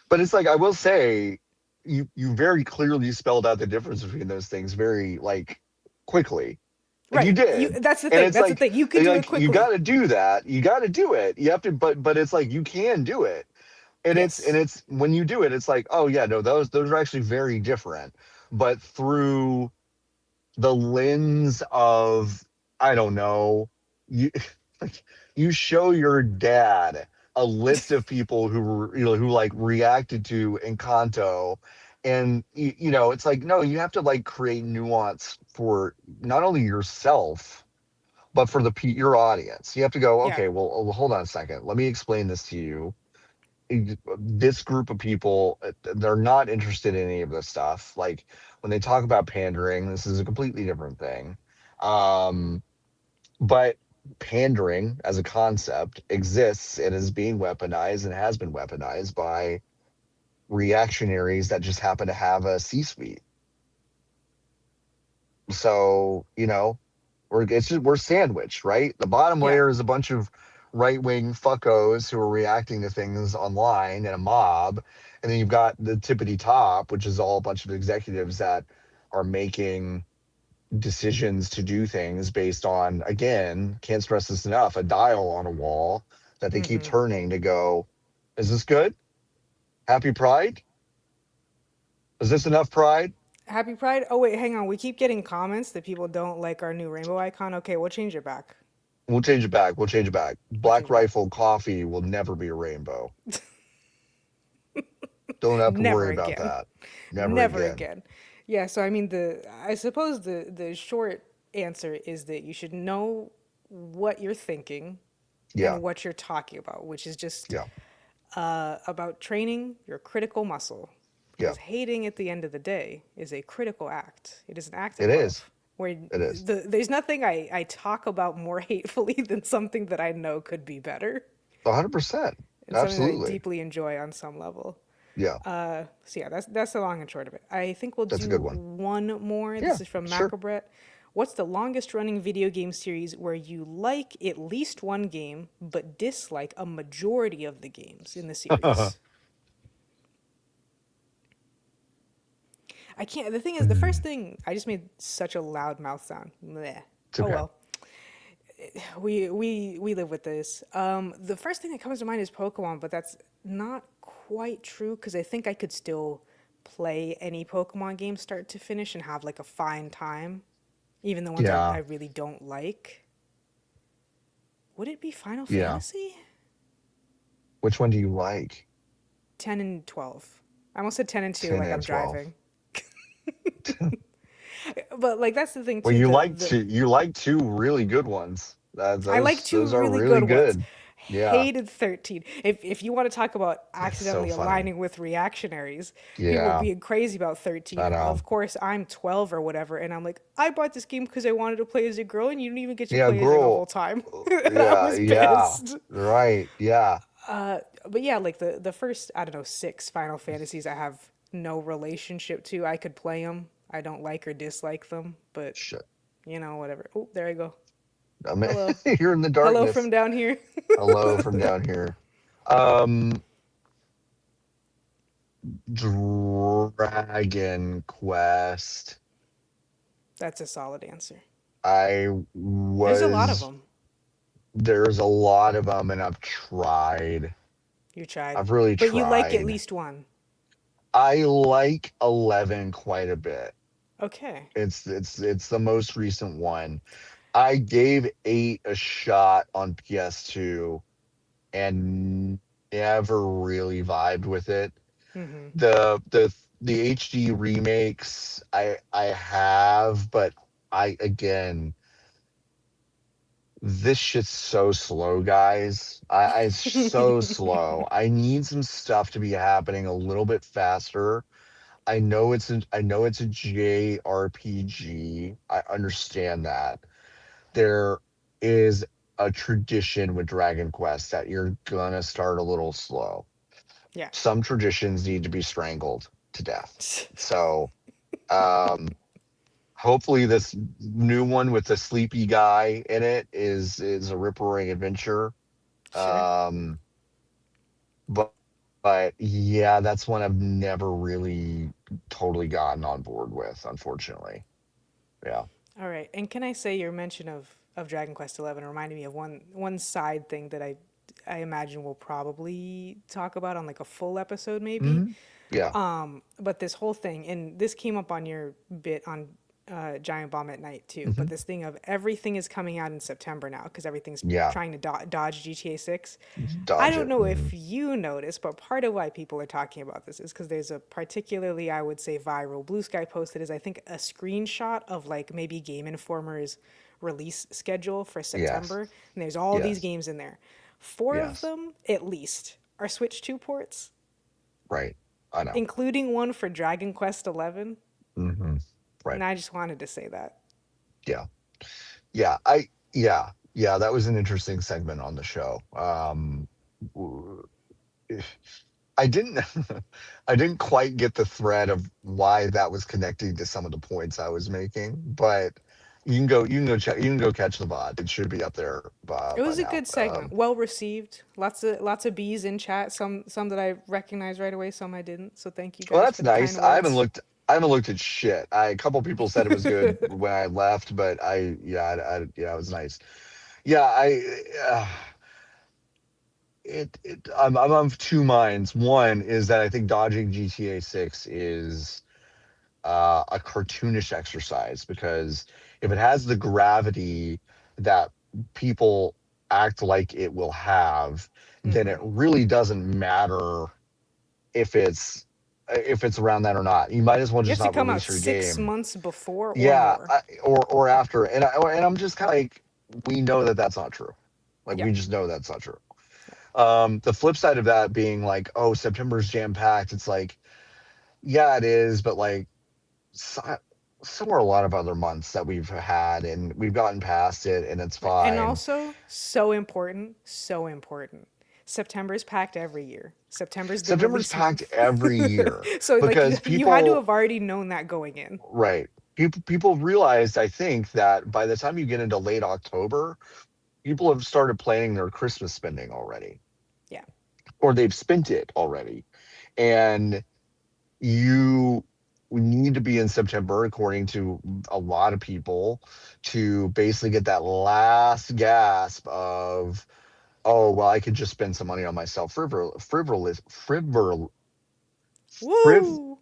but it's like I will say, you very clearly spelled out the difference between those things very like quickly. Like you Right. You did. that's the And thing. it's That's the like thing. You could do it you got quickly. to do that. You got to do it. You have to, but it's like you can do it. And Yes. it's when you do it, it's like, oh yeah, no, those are actually very different. But through the lens of, I don't know, you like you show your dad a list of people who were, who like reacted to Encanto, and it's like, no, you have to like create nuance for not only yourself but for your audience. You have to go, Yeah. okay, well, hold on a second, let me explain this to you. This group of people, they're not interested in any of this stuff. Like when they talk about pandering, this is a completely different thing. um but pandering as a concept exists and is being weaponized and has been weaponized by reactionaries that just happen to have a C-suite. So we're sandwiched, right? The bottom Yeah. layer is a bunch of right-wing fuckos who are reacting to things online in a mob, and then you've got the tippity top, which is all a bunch of executives that are making decisions to do things based on, again, can't stress this enough, a dial on a wall that they keep Mm-hmm. turning to go, is this good? Happy Pride? Is this enough Pride? Happy Pride. Oh wait, hang on. We keep getting comments that people don't like our new rainbow icon. Okay, we'll change it back. We'll change it back. We'll change it back. We'll Black change it back. Rifle coffee will never be a rainbow. Don't have to Never worry about again. that. Never Never again. again. Yeah, so I mean I suppose the short answer is that you should know what you're thinking Yeah. and what you're talking about, which is just Yeah. about training your critical muscle. Yeah. Because hating at the end of the day is a critical act. It is an act It of is. love. Where It is. there's nothing I talk about more hatefully than something that I know could be better. 100%. It's something that I Absolutely. deeply enjoy on some level. Yeah. So yeah, that's the long and short of it. I think we'll That's a do good one. one more. Yeah. This is from Sure. Macrobret. What's the longest running video game series where you like at least one game but dislike a majority of the games in the series? I can't. The thing is, the first Mm, thing I just made such a loud mouth sound. Bleh. it's Oh okay. well, we live with this. The first thing that comes to mind is Pokemon, but that's not quite true because I think I could still play any Pokemon game start to finish and have like a fine time, even the ones I Yeah. really don't like. Would it be Final Yeah. Fantasy? Which one do you like? 10 and 12. I almost said 10 and 2 10 like and I'm 12. driving. But like that's the thing Well, too. The you like two really good ones. I like two Those are really really good ones. good. Yeah. Hated 13. If you want to talk about It's so accidentally funny. aligning with reactionaries, people Yeah. being crazy about I 13. know. Of course, I'm 12 or whatever, and I'm like, I bought this game because I wanted to play as a girl, and you didn't even get to Yeah, play as her the girl. whole time. And I Yeah, was yeah. pissed. Right. Yeah. But yeah, like the first, I don't know, six Final Fantasies I have no relationship to. I could play them. I don't like or dislike them, but Shit. whatever. Oh, there I go. I mean, Hello. you're in the Hello from darkness. down here. Hello from down here. Um, Dragon Quest. That's a solid answer. I There's a lot of was them. There's a lot of them, and I've tried. You tried. I've really But you like at tried. least one. I like 11 quite a bit. Okay. It's the most recent one. I gave 8 a shot on PS2 and never really vibed with it. Mm-hmm. The HD remakes I have, but I again, This shit's so slow, guys. It's so slow. I need some stuff to be happening a little bit faster. I know it's a JRPG. I understand that. There is a tradition with Dragon Quest that you're gonna start a little slow. Yeah. Some traditions need to be strangled to death. So, um, hopefully this new one with the sleepy guy in it is a rip roaring adventure. Sure. Um, but yeah, that's one I've never really totally gotten on board with, unfortunately. Yeah. All right. And can I say your mention of Dragon Quest XI reminded me of one side thing that I imagine we'll probably talk about on like a full episode maybe. Hmm. Yeah. But this whole thing, and this came up on your bit on Giant Bomb at Night too. But Hmm. this thing of everything is coming out in September now because everything's Yeah. trying to dodge GTA 6. I Dodge don't it. know Hmm. if you noticed, but part of why people are talking about this is because there's a particularly, I would say, viral Blue Sky post that is, I think, a screenshot of like maybe Game Informer's release schedule for Yes. September. And there's all these Yes. games in there. Four of Yes. them, at least, are Switch 2 ports, Right. I know. including one for Dragon Quest 11. Hmm. Right. And I just wanted to say that. Yeah. Yeah. Yeah, that was an interesting segment on the show. W- I didn't I didn't quite get the thread of why that was connecting to some of the points I was making, but you can go check you can go catch the VOD. It should be up there It by was a now. good segment, well received. Lots of bees in chat. Some that I recognized right away, some I didn't. So thank you Well, guys that's for the nice. kind words. I haven't looked at shit. A couple people said it was good when I left, but yeah, it was nice. Yeah, I'm of two minds. One is that I think dodging GTA 6 is a cartoonish exercise because if it has the gravity that people act like it will have, then it really doesn't matter if it's around that or not. You might as well You have just to not come out release your 6 game. months before or Yeah, more. or after. And I'm just kind of like, we know that that's not true. Like Yeah, we just know that's not true. The flip side of that being like, oh, September's jam packed. It's like, yeah, it is, but like, so, so are a lot of other months that we've had, and we've gotten past it, and it's right. And fine. also, so important, so important. September's packed every year. September's the September's release packed month. every year So like because you had to people, have already known that going in. right? People realized, I think, that by the time you get into late October, people have started planning their Christmas spending already, Yeah. or they've spent it already, and you need to be in September, according to a lot of people, to basically get that last gasp of, oh, well, I could just spend some money on myself. Friv, Woo!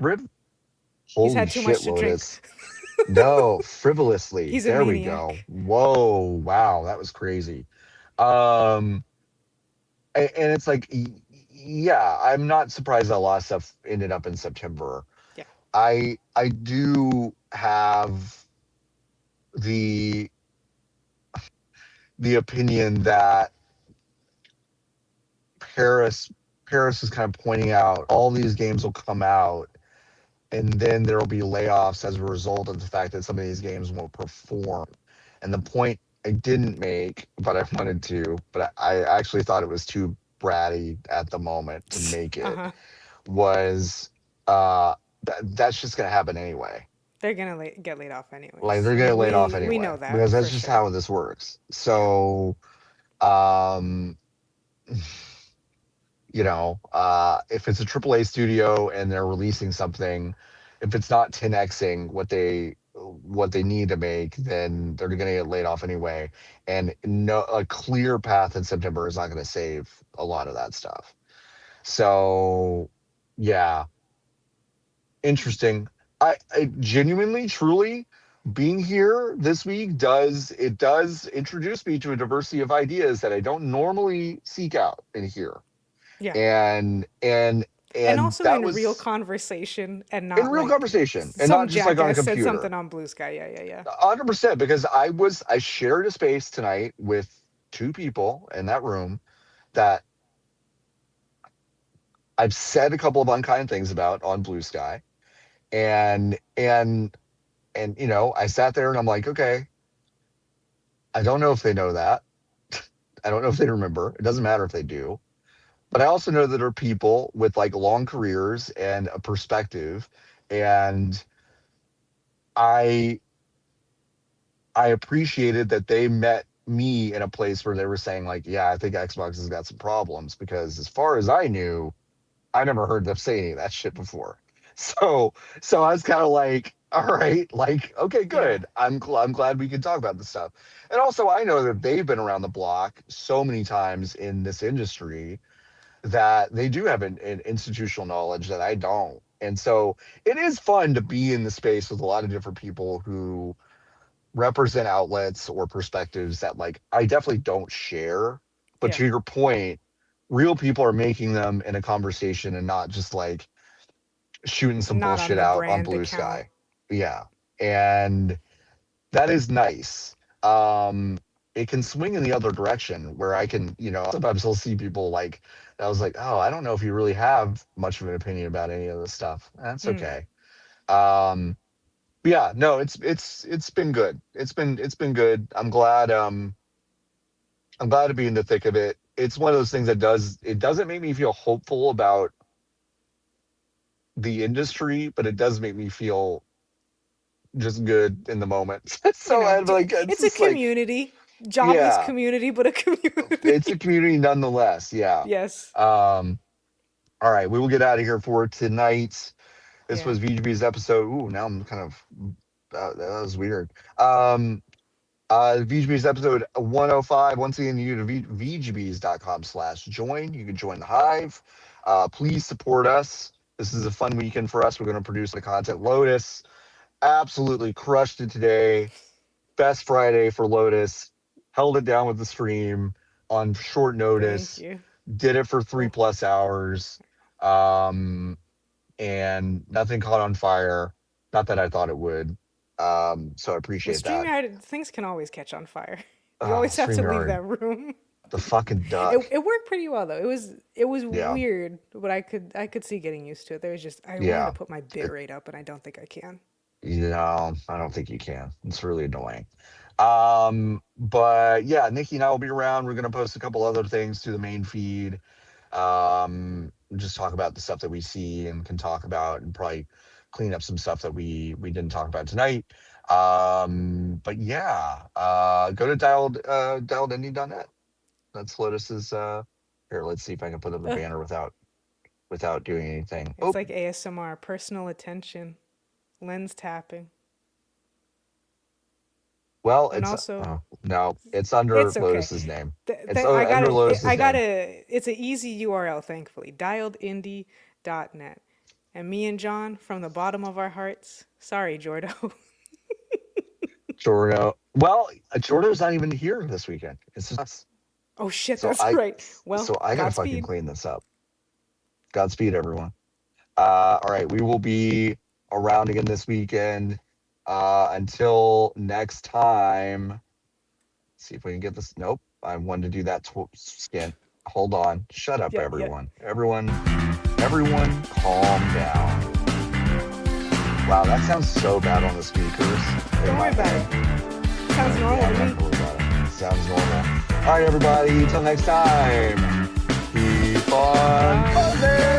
friv, He's holy had too shit, much to drink. Lotus. No, frivolously. He's a There we maniac. go. Whoa, wow, that was crazy. Um, and it's like, yeah, I'm not surprised that a lot of stuff ended up in September. Yeah. I do have the opinion that Paris Paris is kind of pointing out all these games will come out and then there will be layoffs as a result of the fact that some of these games won't perform. And the point I didn't make, but I wanted to, but I actually thought it was too bratty at the moment to make Uh it, huh. was that's just going to happen anyway. They're gonna get laid off Like anyways. they're going to We get laid off we anyway know that because that's for just sure. how this works. So, um, if it's a AAA studio and they're releasing something, if it's not 10xing what they need to make, then they're going to get laid off anyway. And no, a clear path in September is not going to save a lot of that stuff. So, yeah, interesting. I genuinely, truly, being here this week does introduce me to a diversity of ideas that I don't normally seek out in here. Yeah. And And and also that in real was conversation and in not real like conversation and some not just like on a jackass said computer. something on Blue Sky. Yeah, yeah, yeah. 100%, because I shared a space tonight with two people in that room that I've said a couple of unkind things about on Blue Sky, and I sat there and I'm like, okay, I don't know if they know that. I don't know if they remember. It doesn't matter if they do. But I also know that there are people with like long careers and a perspective, and I I appreciated that they met me in a place where they were saying like, yeah, I think Xbox has got some problems, because as far as I knew, I never heard them say any of that shit before. So I was kind of like, all right, like, okay, Yeah. good. I'm glad we can talk about this stuff. And also I know that they've been around the block so many times in this industry that they do have an institutional knowledge that I don't. And so it is fun to be in the space with a lot of different people who represent outlets or perspectives that like I definitely don't share. But Yeah. to your point, real people are making them in a conversation and not just like shooting some Not on bullshit the out on brand Blue account. Sky. Yeah. And that is nice. It can swing in the other direction where I can, sometimes I'll see people like, I was like, oh, I don't know if you really have much of an opinion about any of this stuff. That's Mm. okay. Um, but yeah, no, it's been good. It's been good. I'm glad to be in the thick of it. It's one of those things that doesn't make me feel hopeful about the industry, but it does make me feel just good in the moment. You So know, I'm like, it's it's a just like, community, jobless yeah, community, but a it's community. a community nonetheless. Yeah. Yes. Um, all right, we will get out of here for tonight. This Yeah. was VGB's episode. Ooh, now I'm kind of that was weird. VGB's episode 105. Once again, you go to vgbs.com/join. You can join the hive. Please support us. This is a fun weekend for us. We're going to produce the content. Lotus absolutely crushed it today. Best Friday for Lotus. Held it down with the stream on short Thank notice. you. Did it for three Well, plus hours. Um, and nothing caught on fire. Not that I thought it would. So I with appreciate that. StreamYard, things can always catch on fire. You Oh, always have to leave StreamYard, that room. the fucking It, duck. it worked pretty well though. It was Yeah, weird, but I could see getting used to it. There was just I wanted to yeah. put my bit rate up, and I don't think I can. I don't think you can. It's really annoying. But yeah, Nikki and I will be around. We're gonna post a couple other things to the main feed. Just talk about the stuff that we see and can talk about, and probably clean up some stuff that we didn't talk about tonight. But yeah, go to dialedindie.net. That's Lotus's. Here, let's see if I can put up the Ugh, banner without doing anything. it's Oh, like ASMR, personal attention, lens tapping, well, and it's also no, it's under it's okay. Lotus's name. Th- It's th- I got under a, I Lotus's got name. a. It's an easy URL, thankfully. Dialedindie.net. And me and John, from the bottom of our hearts, sorry, Jordo. Jordo. Well, Jordo's not even here this weekend. It's just us. Oh shit, So that's right. Well, I gotta fucking Godspeed. clean this up. Godspeed, everyone. All right, we will be around again this weekend. Until next time. See if we can get this. Nope, I wanted to do that skin. Hold on. Shut up, Yeah, yeah. everyone. Everyone, calm down. Wow, that sounds so bad on the speakers in Don't my worry about head. it. Sounds Yeah, normal I'm to not me. gonna worry about it. Sounds normal. All right, everybody. Until next time. Keep on Bye. buzzing.